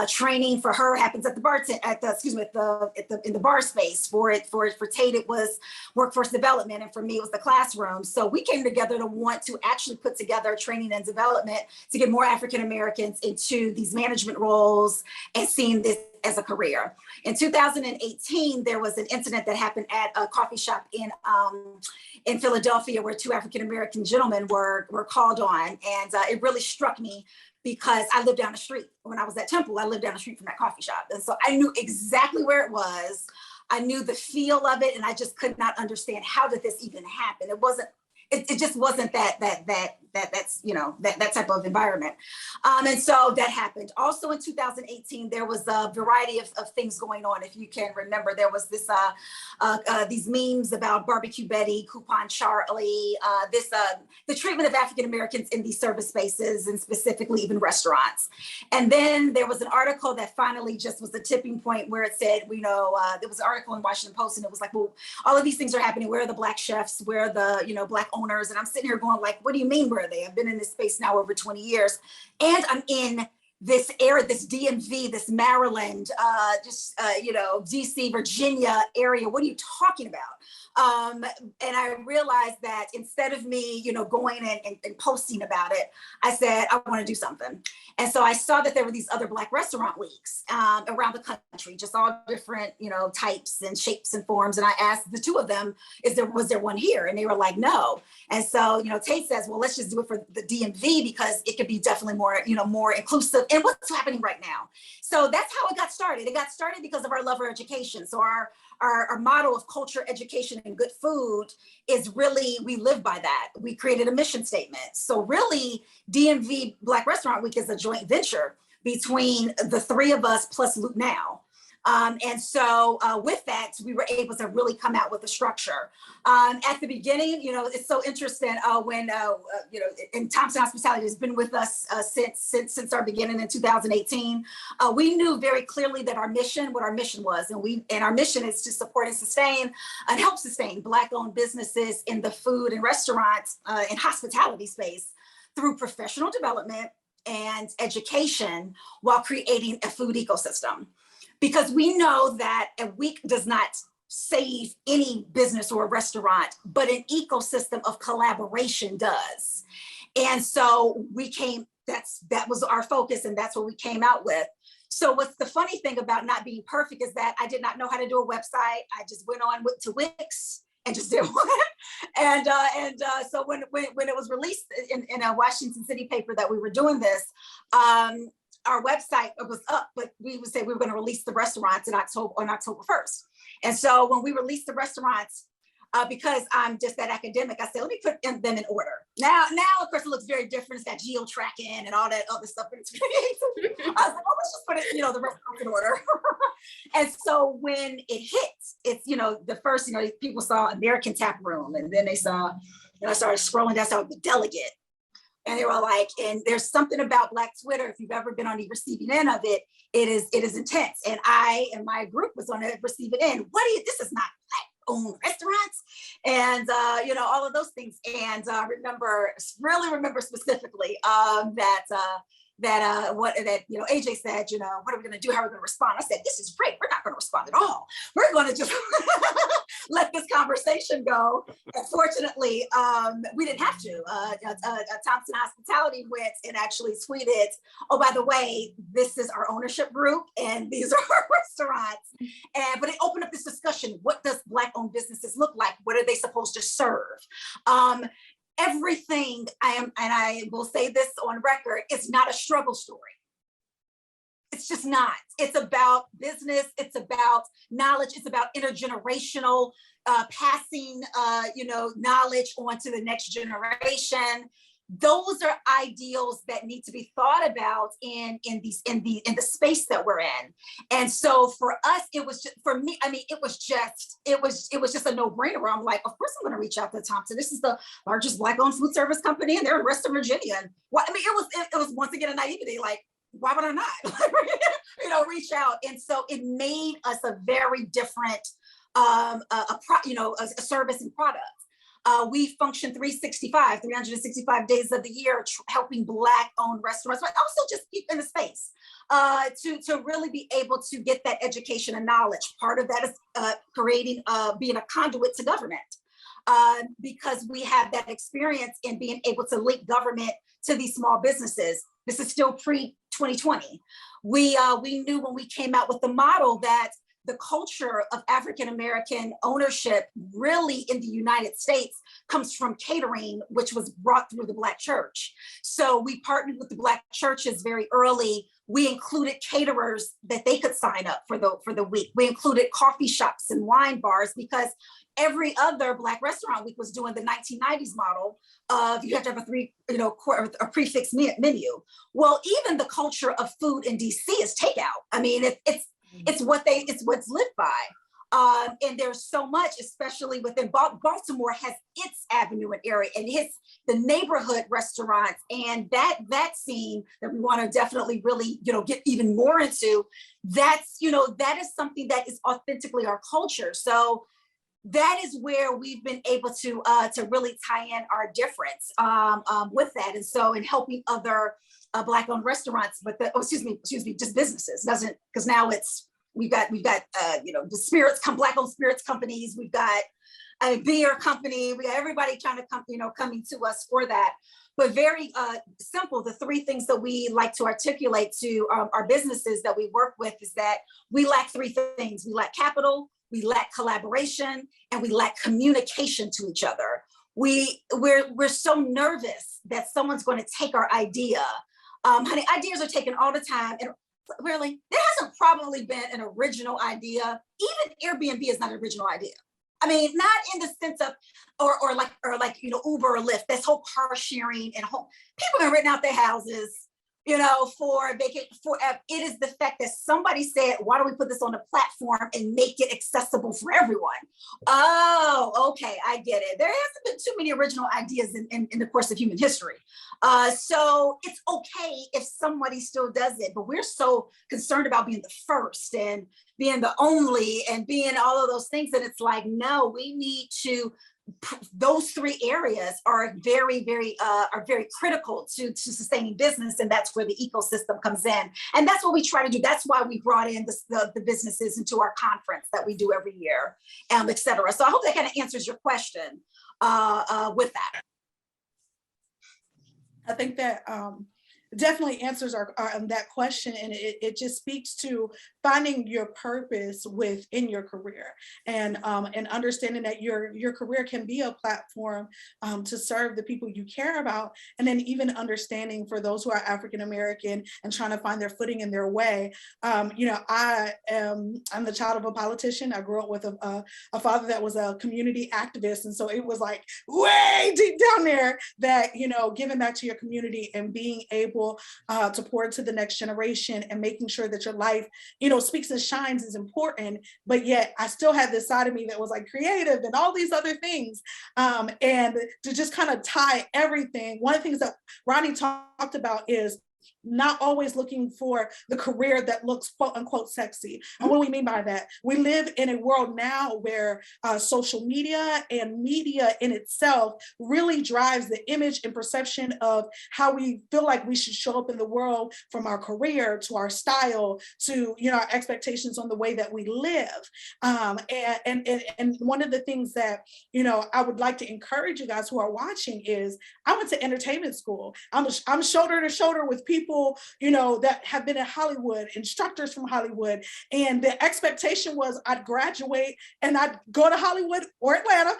Training for her happens at in the bar space. For Tate, it was workforce development, and for me, it was the classroom. So we came together to want to actually put together training and development to get more African Americans into these management roles and seeing this as a career. In 2018, there was an incident that happened at a coffee shop in Philadelphia where two African American gentlemen were called on, and it really struck me because I lived down the street. When I was at Temple, I lived down the street from that coffee shop, and so I knew exactly where it was. I knew the feel of it, and I just could not understand how did this even happen. It just wasn't that type of environment. And so that happened. Also in 2018, there was a variety of things going on. If you can remember, there was this these memes about Barbecue Betty, Coupon Charlie, the treatment of African Americans in these service spaces and specifically even restaurants. And then there was an article that finally just was the tipping point where it said, there was an article in Washington Post, and it was like, well, all of these things are happening. Where are the Black chefs? Where are the Black owners? And I'm sitting here going like, what do you mean where are they? I've been in this space now over 20 years, and I'm in this area, this DMV, this Maryland, DC, Virginia area. What are you talking about? And I realized that instead of me, going and posting about it, I said, I want to do something. And so I saw that there were these other Black restaurant weeks around the country, just all different, types and shapes and forms. And I asked the two of them, was there one here? And they were like, no. And so, Tate says, well, let's just do it for the DMV because it could be definitely more, more inclusive. And what's happening right now? So that's how it got started. It got started because of our love for education. So our motto of culture, education, and good food is really, we live by that. We created a mission statement. So really, DMV Black Restaurant Week is a joint venture between the three of us plus Loop Now. And so with that, we were able to really come out with a structure. At the beginning, it's so interesting when, and Thompson Hospitality has been with us since our beginning in 2018. We knew very clearly that what our mission was, and our mission is to support and sustain and help sustain Black-owned businesses in the food and restaurants and hospitality space through professional development and education while creating a food ecosystem. Because we know that a week does not save any business or a restaurant, but an ecosystem of collaboration does. And so that was our focus, and that's what we came out with. So what's the funny thing about not being perfect is that I did not know how to do a website. I just went on to Wix and just did one. And so when it was released in a Washington City paper that we were doing this, our website was up, but we would say we were going to release the restaurants on October 1st. And so when we released the restaurants, because I'm just that academic, I said, let me put them in order. Now, of course, it looks very different. It's got geo-tracking and all that other stuff. It's really, I was like, oh, let's just put it, the restaurants in order. And so when it hits, it's, the first, people saw American Tap Room, and then they saw, I started scrolling down, saw the Delegate. And they were like, and there's something about Black Twitter, if you've ever been on the receiving end of it, it is intense. And I and my group was on the receiving end. This is not Black-owned restaurants, and all of those things. And really remember specifically that AJ said, what are we going to do? How are we going to respond? I said, this is great. We're not going to respond at all. We're going to just let this conversation go. And fortunately, we didn't have to. Thompson Hospitality went and actually tweeted, oh, by the way, this is our ownership group and these are our restaurants. But it opened up this discussion. What does Black-owned businesses look like? What are they supposed to serve? Everything I will say this on record, it's not a struggle story. It's just not. It's about business. It's about knowledge. It's about intergenerational passing, knowledge on to the next generation. Those are ideals that need to be thought about in the space that we're in. And so for us, it was just, for me, it was just a no-brainer where I'm like, of course I'm going to reach out to Thompson. This is the largest Black-owned food service company, and they're in Western Virginia. And it was once again a naivety, like, why would I not? Reach out. And so it made us a very different, a service and product. We function 365 days of the year, helping Black-owned restaurants, but also just keep in the space to really be able to get that education and knowledge. Part of that is being a conduit to government, because we have that experience in being able to link government to these small businesses. This is still pre-2020. We knew when we came out with the model that the culture of African-American ownership really in the United States comes from catering, which was brought through the Black church. So we partnered with the Black churches very early. We included caterers that they could sign up for the week. We included coffee shops and wine bars because every other Black restaurant week was doing the 1990s model of you have to have a prefix menu. Well, even the culture of food in DC is takeout. It's what's lived by. And there's so much, especially within Baltimore has its avenue and area and the neighborhood restaurants and that scene that we want to definitely really, get even more into. That is something that is authentically our culture. So that is where we've been able to really tie in our difference with that. And so in helping other Black-owned restaurants, but excuse me, just businesses. Doesn't, because now we've got the Black-owned spirits companies. We've got a beer company. We got everybody trying to come, coming to us for that. But very simple, the three things that we like to articulate to our businesses that we work with is that we lack three things. We lack capital, we lack collaboration, and we lack communication to each other. We're so nervous that someone's going to take our idea. Honey, ideas are taken all the time. And really, there hasn't probably been an original idea. Even Airbnb is not an original idea. I mean, not in the sense of, or like Uber or Lyft, this whole car sharing and home. People have written out their houses, for vacation. It is the fact that somebody said, why don't we put this on a platform and make it accessible for everyone? Oh, okay, I get it. There hasn't been too many original ideas in the course of human history. So it's okay if somebody still does it, but we're so concerned about being the first and being the only and being all of those things. And it's like, no, we need to, those three areas are very critical to sustaining business. And that's where the ecosystem comes in. And that's what we try to do. That's why we brought in the businesses into our conference that we do every year, et cetera. So I hope that kind of answers your question with that. I think that definitely answers that question, and it just speaks to finding your purpose within your career, and understanding that your career can be a platform to serve the people you care about, and then even understanding for those who are African American and trying to find their footing in their way. I'm the child of a politician. I grew up with a father that was a community activist, and so it was like way deep down there that giving back to your community and being able to pour into the next generation and making sure that your life, speaks and shines is important. But yet I still had this side of me that was like creative and all these other things. And to just kind of tie everything, one of the things that Rodeny talked about is not always looking for the career that looks quote unquote sexy. And what do we mean by that? We live in a world now where social media and media in itself really drives the image and perception of how we feel like we should show up in the world, from our career to our style to our expectations on the way that we live. And one of the things that I would like to encourage you guys who are watching is, I went to entertainment school. I'm shoulder to shoulder with people that have been in Hollywood, instructors from Hollywood, and the expectation was I'd graduate and I'd go to Hollywood or Atlanta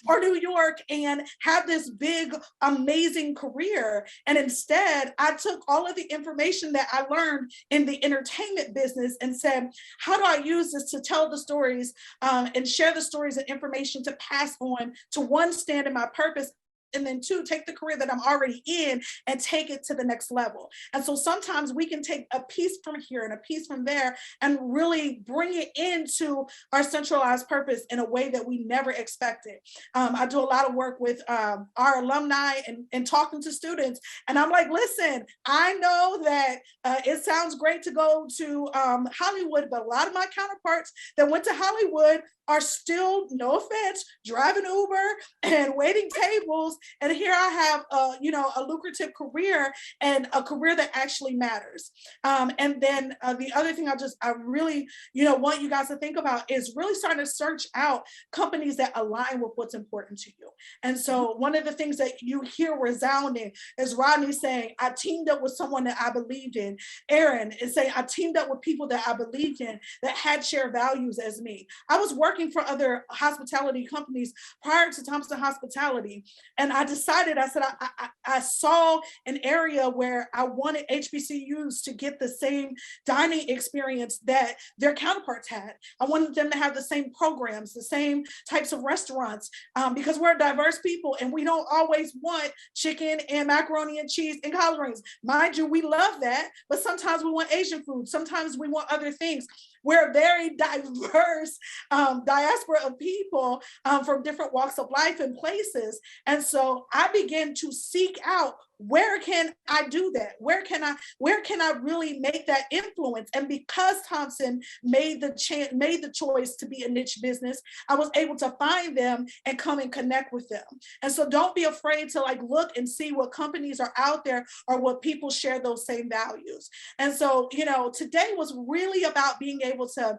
or New York and have this big, amazing career. And instead, I took all of the information that I learned in the entertainment business and said, how do I use this to tell the stories and share the stories and information to pass on to, one, stand in my purpose, and then two, take the career that I'm already in and take it to the next level. And so sometimes we can take a piece from here and a piece from there and really bring it into our centralized purpose in a way that we never expected. I do a lot of work with our alumni and talking to students. And I'm like, listen, I know that it sounds great to go to Hollywood, but a lot of my counterparts that went to Hollywood are still, no offense, driving Uber and waiting tables. And here I have a lucrative career and a career that actually matters. And then the other thing I really want you guys to think about is really starting to search out companies that align with what's important to you. And so one of the things that you hear resounding is Rodeny saying, I teamed up with someone that I believed in. Erinn is saying, I teamed up with people that I believed in, that had shared values as me. I was working for other hospitality companies prior to Thompson Hospitality. And I decided, I said, I saw an area where I wanted HBCUs to get the same dining experience that their counterparts had. I wanted them to have the same programs, the same types of restaurants, because we're diverse people and we don't always want chicken and macaroni and cheese and collard greens. Mind you, we love that, but sometimes we want Asian food. Sometimes we want other things. We're a very diverse diaspora of people from different walks of life and places. And so I began to seek out where can I do that? Where can I really make that influence? And because Thompson made the choice to be a niche business, I was able to find them and come and connect with them. And so don't be afraid to like look and see what companies are out there or what people share those same values. And so, today was really about being able to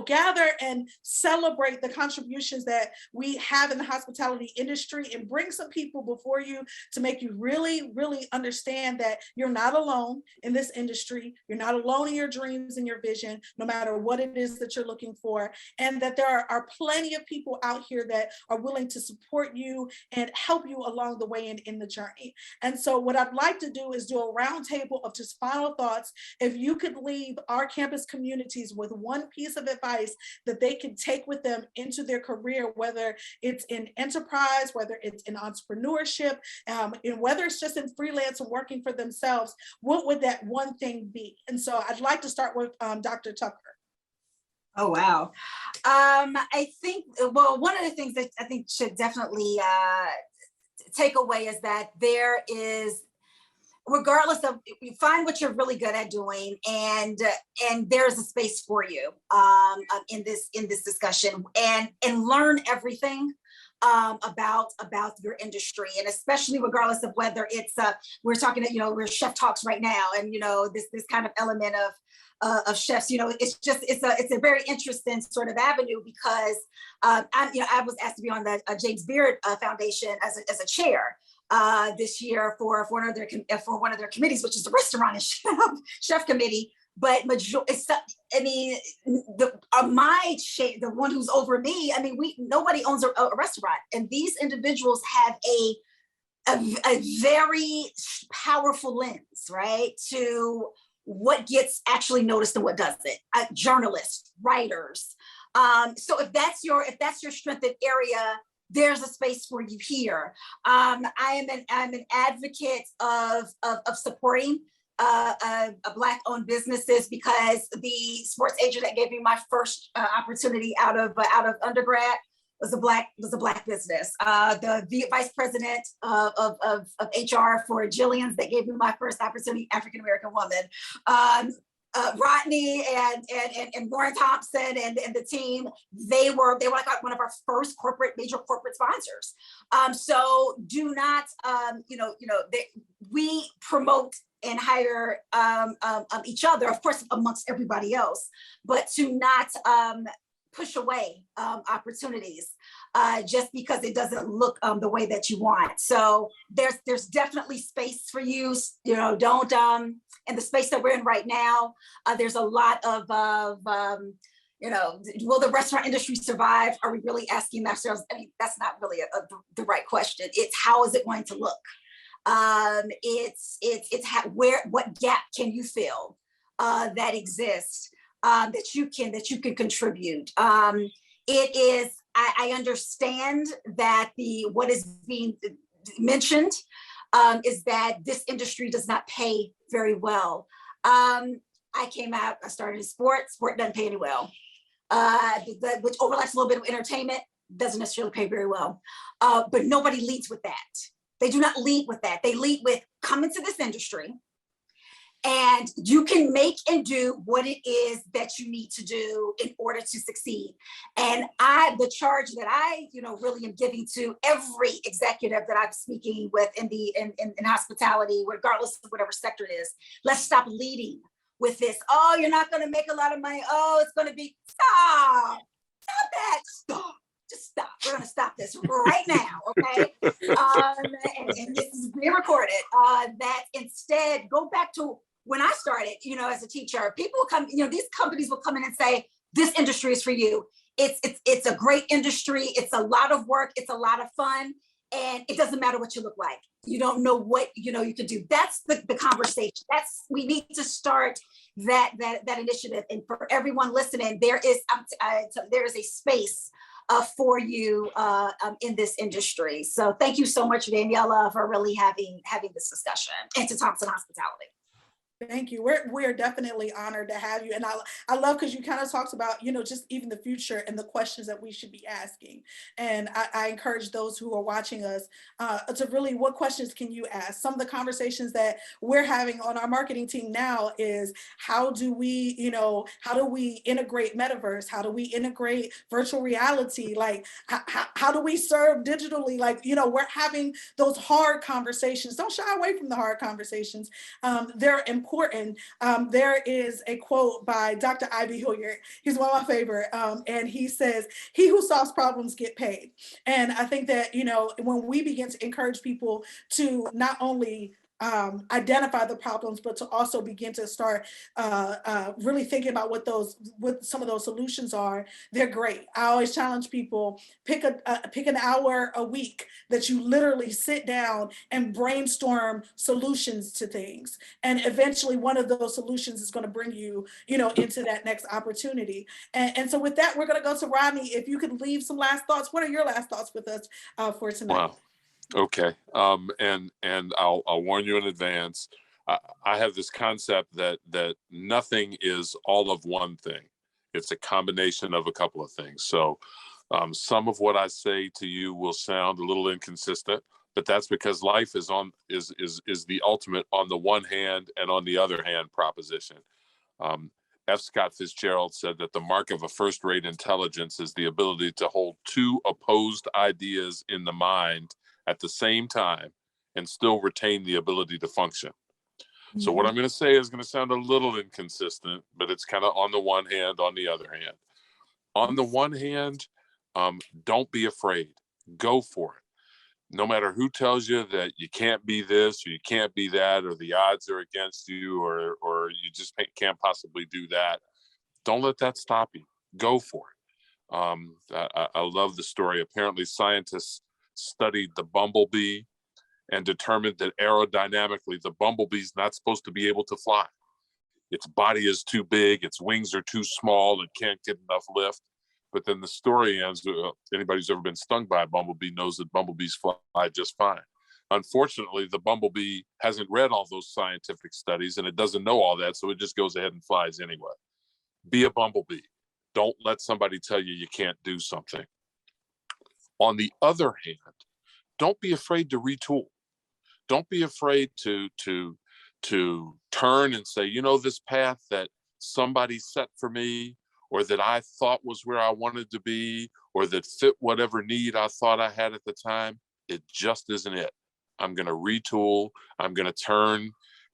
gather and celebrate the contributions that we have in the hospitality industry and bring some people before you to make you really, really understand that you're not alone in this industry. You're not alone in your dreams and your vision, no matter what it is that you're looking for, and that there are plenty of people out here that are willing to support you and help you along the way and in the journey. And so what I'd like to do is do a roundtable of just final thoughts. If you could leave our campus communities with one piece of advice that they can take with them into their career, whether it's in enterprise, whether it's in entrepreneurship, and whether it's just in freelance and working for themselves, what would that one thing be? And so I'd like to start with Dr. Tucker. Oh, wow. I think, well, one of the things that I think should definitely take away is that there is, regardless of, you find what you're really good at doing, and there's a space for you in this discussion, and learn everything about your industry, and especially regardless of whether it's we're talking, we're chef talks right now, and this kind of element of chefs, it's a very interesting sort of avenue, because I was asked to be on the James Beard Foundation as a chair this year for one of their committees, which is the restaurant and chef committee. But the one who's over me, nobody owns a restaurant, and these individuals have a very powerful lens, right, to what gets actually noticed and what doesn't. Journalists, writers. So if that's your strength and area, there's a space for you here. I'm an advocate of supporting Black-owned businesses, because the sports agent that gave me my first opportunity out of undergrad was a black business. The vice president of HR for Jillian's that gave me my first opportunity, African American woman. Rodeny and Warren Thompson and the team, they were like one of our first major corporate sponsors. So do not, we promote and hire each other, of course, amongst everybody else, but to not push away opportunities just because it doesn't look the way that you want. So there's definitely space for you. Don't in the space that we're in right now. There's a lot of will the restaurant industry survive? Are we really asking ourselves? That's not really the right question. It's how is it going to look? What gap can you fill that exists that you can contribute? It is. I understand that what is being mentioned is that this industry does not pay very well. I started in sport. Sport doesn't pay any well, which overlaps a little bit of entertainment, doesn't necessarily pay very well. But nobody leads with that. They do not lead with that. They lead with come into this industry, and you can make and do what it is that you need to do in order to succeed. And the charge that I, really am giving to every executive that I'm speaking with in hospitality, regardless of whatever sector it is, let's stop leading with this. Oh, you're not going to make a lot of money. Oh, it's going to be stop that. Stop. Just stop. We're going to stop this right now, okay? And this is being recorded. That instead, go back to when I started, as a teacher. People will come, these companies will come in and say, this industry is for you. It's a great industry. It's a lot of work. It's a lot of fun. And it doesn't matter what you look like. You don't know what, you can do. That's the conversation. We need to start that initiative. And for everyone listening, there is a space for you in this industry. So thank you so much, Daniela, for really having this discussion, and to Thompson Hospitality. Thank you. We're definitely honored to have you. And I love because you kind of talked about, just even the future and the questions that we should be asking. And I encourage those who are watching us to really, what questions can you ask? Some of the conversations that we're having on our marketing team now is how do we integrate metaverse? How do we integrate virtual reality? Like, how do we serve digitally? Like, we're having those hard conversations. Don't shy away from the hard conversations. They're important. There is a quote by Dr. Ivy Hilliard. He's one of my favorite. And he says, "He who solves problems get paid." And I think that, when we begin to encourage people to not only identify the problems, but to also begin to start really thinking about what some of those solutions are. They're great. I always challenge people, pick an hour a week that you literally sit down and brainstorm solutions to things, and eventually one of those solutions is going to bring you, into that next opportunity. And so with that, we're going to go to Rodney. If you could leave some last thoughts, what are your last thoughts with us for tonight? Wow. Okay. And I'll warn you in advance. I have this concept that nothing is all of one thing. It's a combination of a couple of things. So some of what I say to you will sound a little inconsistent, but that's because life is the ultimate on the one hand and on the other hand proposition. F. Scott Fitzgerald said that the mark of a first-rate intelligence is the ability to hold two opposed ideas in the mind at the same time and still retain the ability to function. Mm-hmm. So what I'm going to say is going to sound a little inconsistent, but it's kind of on the one hand, on the other hand. On the one hand, don't be afraid. Go for it. No matter who tells you that you can't be this or you can't be that, or the odds are against you, or you just can't possibly do that, don't let that stop you. Go for it. I love the story. Apparently scientists studied the bumblebee and determined that aerodynamically the bumblebee's not supposed to be able to fly. Its body is too big, its wings are too small, it can't get enough lift. But then the story ends, anybody who's ever been stung by a bumblebee knows that bumblebees fly just fine. Unfortunately, the bumblebee hasn't read all those scientific studies and it doesn't know all that, so it just goes ahead and flies anyway. Be a bumblebee. Don't let somebody tell you can't do something. On the other hand, don't be afraid to retool. Don't be afraid to turn and say, this path that somebody set for me, or that I thought was where I wanted to be, or that fit whatever need I thought I had at the time, it just isn't it. I'm going to retool. I'm going to turn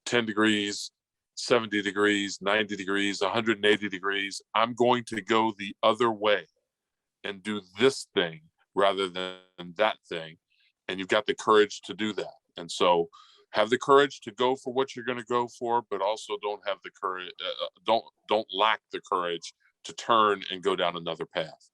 10 degrees, 70 degrees, 90 degrees, 180 degrees. I'm going to go the other way and do this thing rather than that thing. And you've got the courage to do that. And so have the courage to go for what you're going to go for, but also don't have the courage, don't lack the courage to turn and go down another path.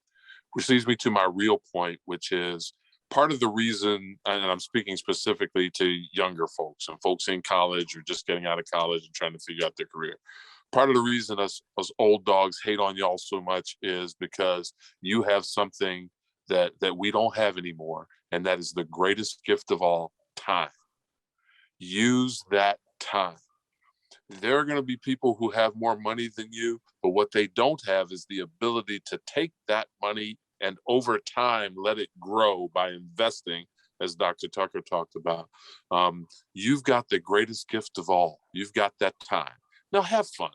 Which leads me to my real point, which is part of the reason, and I'm speaking specifically to younger folks and folks in college or just getting out of college and trying to figure out their career. Part of the reason us old dogs hate on y'all so much is because you have something that we don't have anymore, and that is the greatest gift of all, time. Use that time. There are going to be people who have more money than you, but what they don't have is the ability to take that money and over time let it grow by investing, as Dr. Tucker talked about. You've got the greatest gift of all. You've got that time. Now have fun.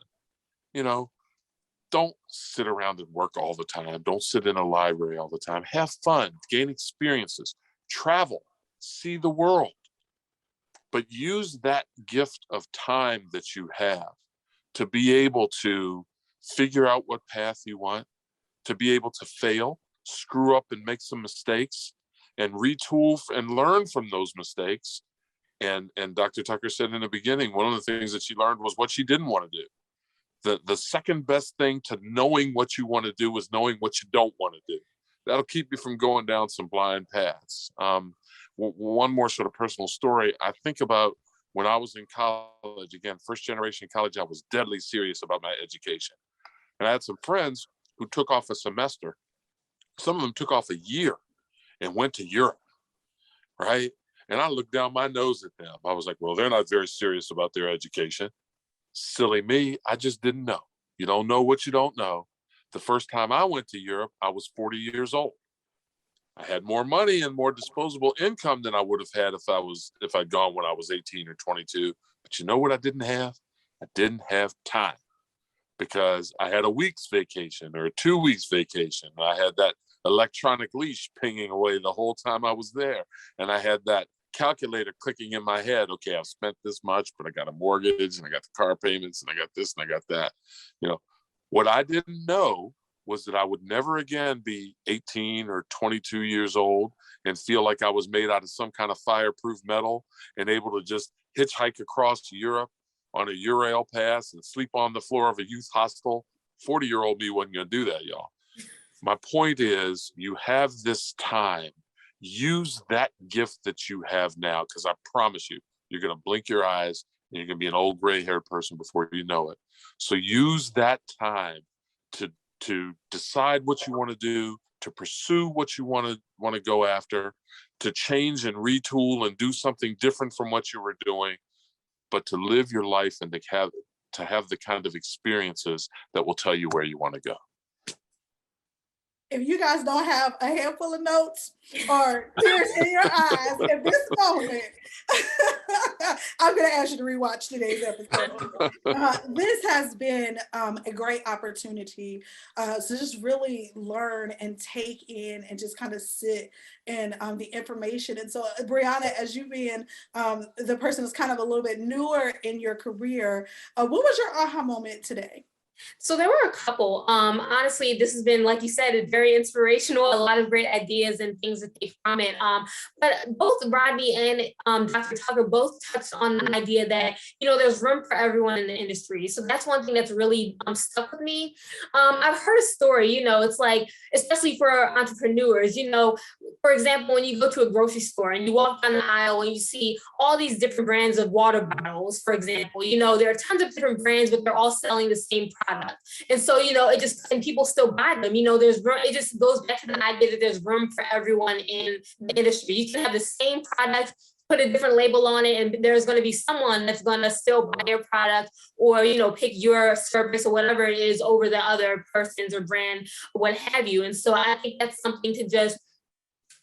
Don't sit around and work all the time. Don't sit in a library all the time. Have fun, gain experiences, travel, see the world. But use that gift of time that you have to be able to figure out what path you want, to be able to fail, screw up and make some mistakes, and retool and learn from those mistakes. And Dr. Tucker said in the beginning, one of the things that she learned was what she didn't want to do. The second best thing to knowing what you want to do is knowing what you don't want to do. That'll keep you from going down some blind paths. One more sort of personal story. I think about when I was in college, again, first generation college, I was deadly serious about my education. And I had some friends who took off a semester. Some of them took off a year and went to Europe, right? And I looked down my nose at them. I was like, well, they're not very serious about their education. Silly me, I just didn't know. You don't know what you don't know. The first time I went to Europe, I was 40 years old. I had more money and more disposable income than I would have had if I'd gone when I was 18 or 22. But you know what I didn't have? I didn't have time, because I had a week's vacation or a 2 weeks vacation. I had that electronic leash pinging away the whole time I was there. And I had that calculator clicking in my head. Okay, I've spent this much, but I got a mortgage and I got the car payments and I got this and I got that. You know, what I didn't know was that I would never again be 18 or 22 years old and feel like I was made out of some kind of fireproof metal and able to just hitchhike across to Europe on a Eurail pass and sleep on the floor of a youth hostel. 40-year-old me wasn't going to do that, y'all. My point is, you have this time. Use that gift that you have now, because I promise you, you're going to blink your eyes and you're going to be an old gray-haired person before you know it. So use that time to decide what you want to do, to pursue what you want to go after, to change and retool and do something different from what you were doing, but to live your life and to have the kind of experiences that will tell you where you want to go. If you guys don't have a handful of notes or tears in your eyes at this moment, I'm going to ask you to rewatch today's episode. This has been a great opportunity to just really learn and take in and just kind of sit in the information. And so, Brianna, as you being the person that's kind of a little bit newer in your career, what was your aha moment today? So there were a couple. Honestly, this has been, like you said, very inspirational, a lot of great ideas and things to take from it. But both Rodny and Dr. Tucker both touched on the idea that, there's room for everyone in the industry. So that's one thing that's really stuck with me. I've heard a story, it's like, especially for entrepreneurs, for example, when you go to a grocery store and you walk down the aisle and you see all these different brands of water bottles, for example, there are tons of different brands, but they're all selling the same product. And so, and people still buy them, there's room. It just goes back to the idea that there's room for everyone in the industry. You can have the same product, put a different label on it, and there's going to be someone that's going to still buy your product or, pick your service or whatever it is over the other person's or brand or what have you. And so I think that's something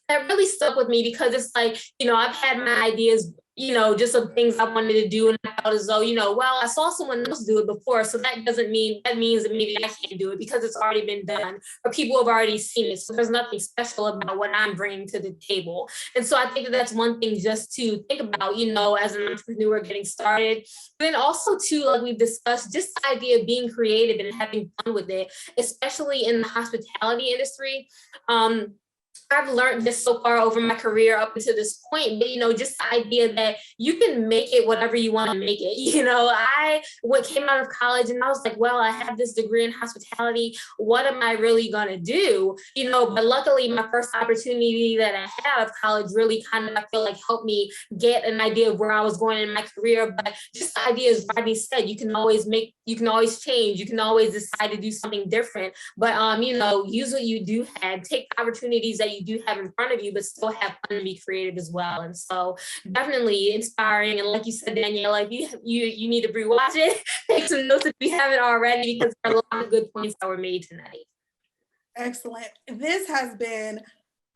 that really stuck with me, because it's like, I've had my ideas, just some things I wanted to do. And I felt as though, well, I saw someone else do it before. So that means that maybe I can't do it because it's already been done or people have already seen it. So there's nothing special about what I'm bringing to the table. And so I think that that's one thing just to think about, as an entrepreneur getting started. But then also too, like we've discussed, just the idea of being creative and having fun with it, especially in the hospitality industry. I've learned this so far over my career up until this point, but, just the idea that you can make it whatever you want to make it. I came out of college and I was like, well, I have this degree in hospitality. What am I really going to do? But luckily my first opportunity that I had out of college really kind of, I feel like, helped me get an idea of where I was going in my career. But just the idea, as Rodny said, you can always change, you can always decide to do something different. But, use what you do have, take opportunities that you do have in front of you, but still have fun and be creative as well. And so definitely inspiring. And like you said, Danielle, if you need to rewatch it, take some notes if you haven't already, because there are a lot of good points that were made tonight. Excellent. This has been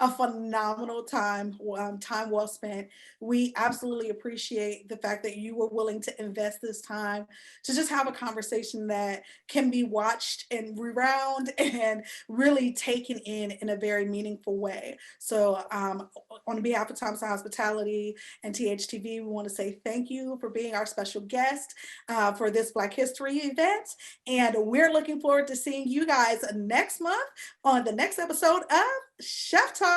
a phenomenal time well spent. We absolutely appreciate the fact that you were willing to invest this time to just have a conversation that can be watched and rewound and really taken in a very meaningful way. So on behalf of Thompson Hospitality and THTV, we want to say thank you for being our special guest for this Black History event. And we're looking forward to seeing you guys next month on the next episode of Chef Talk.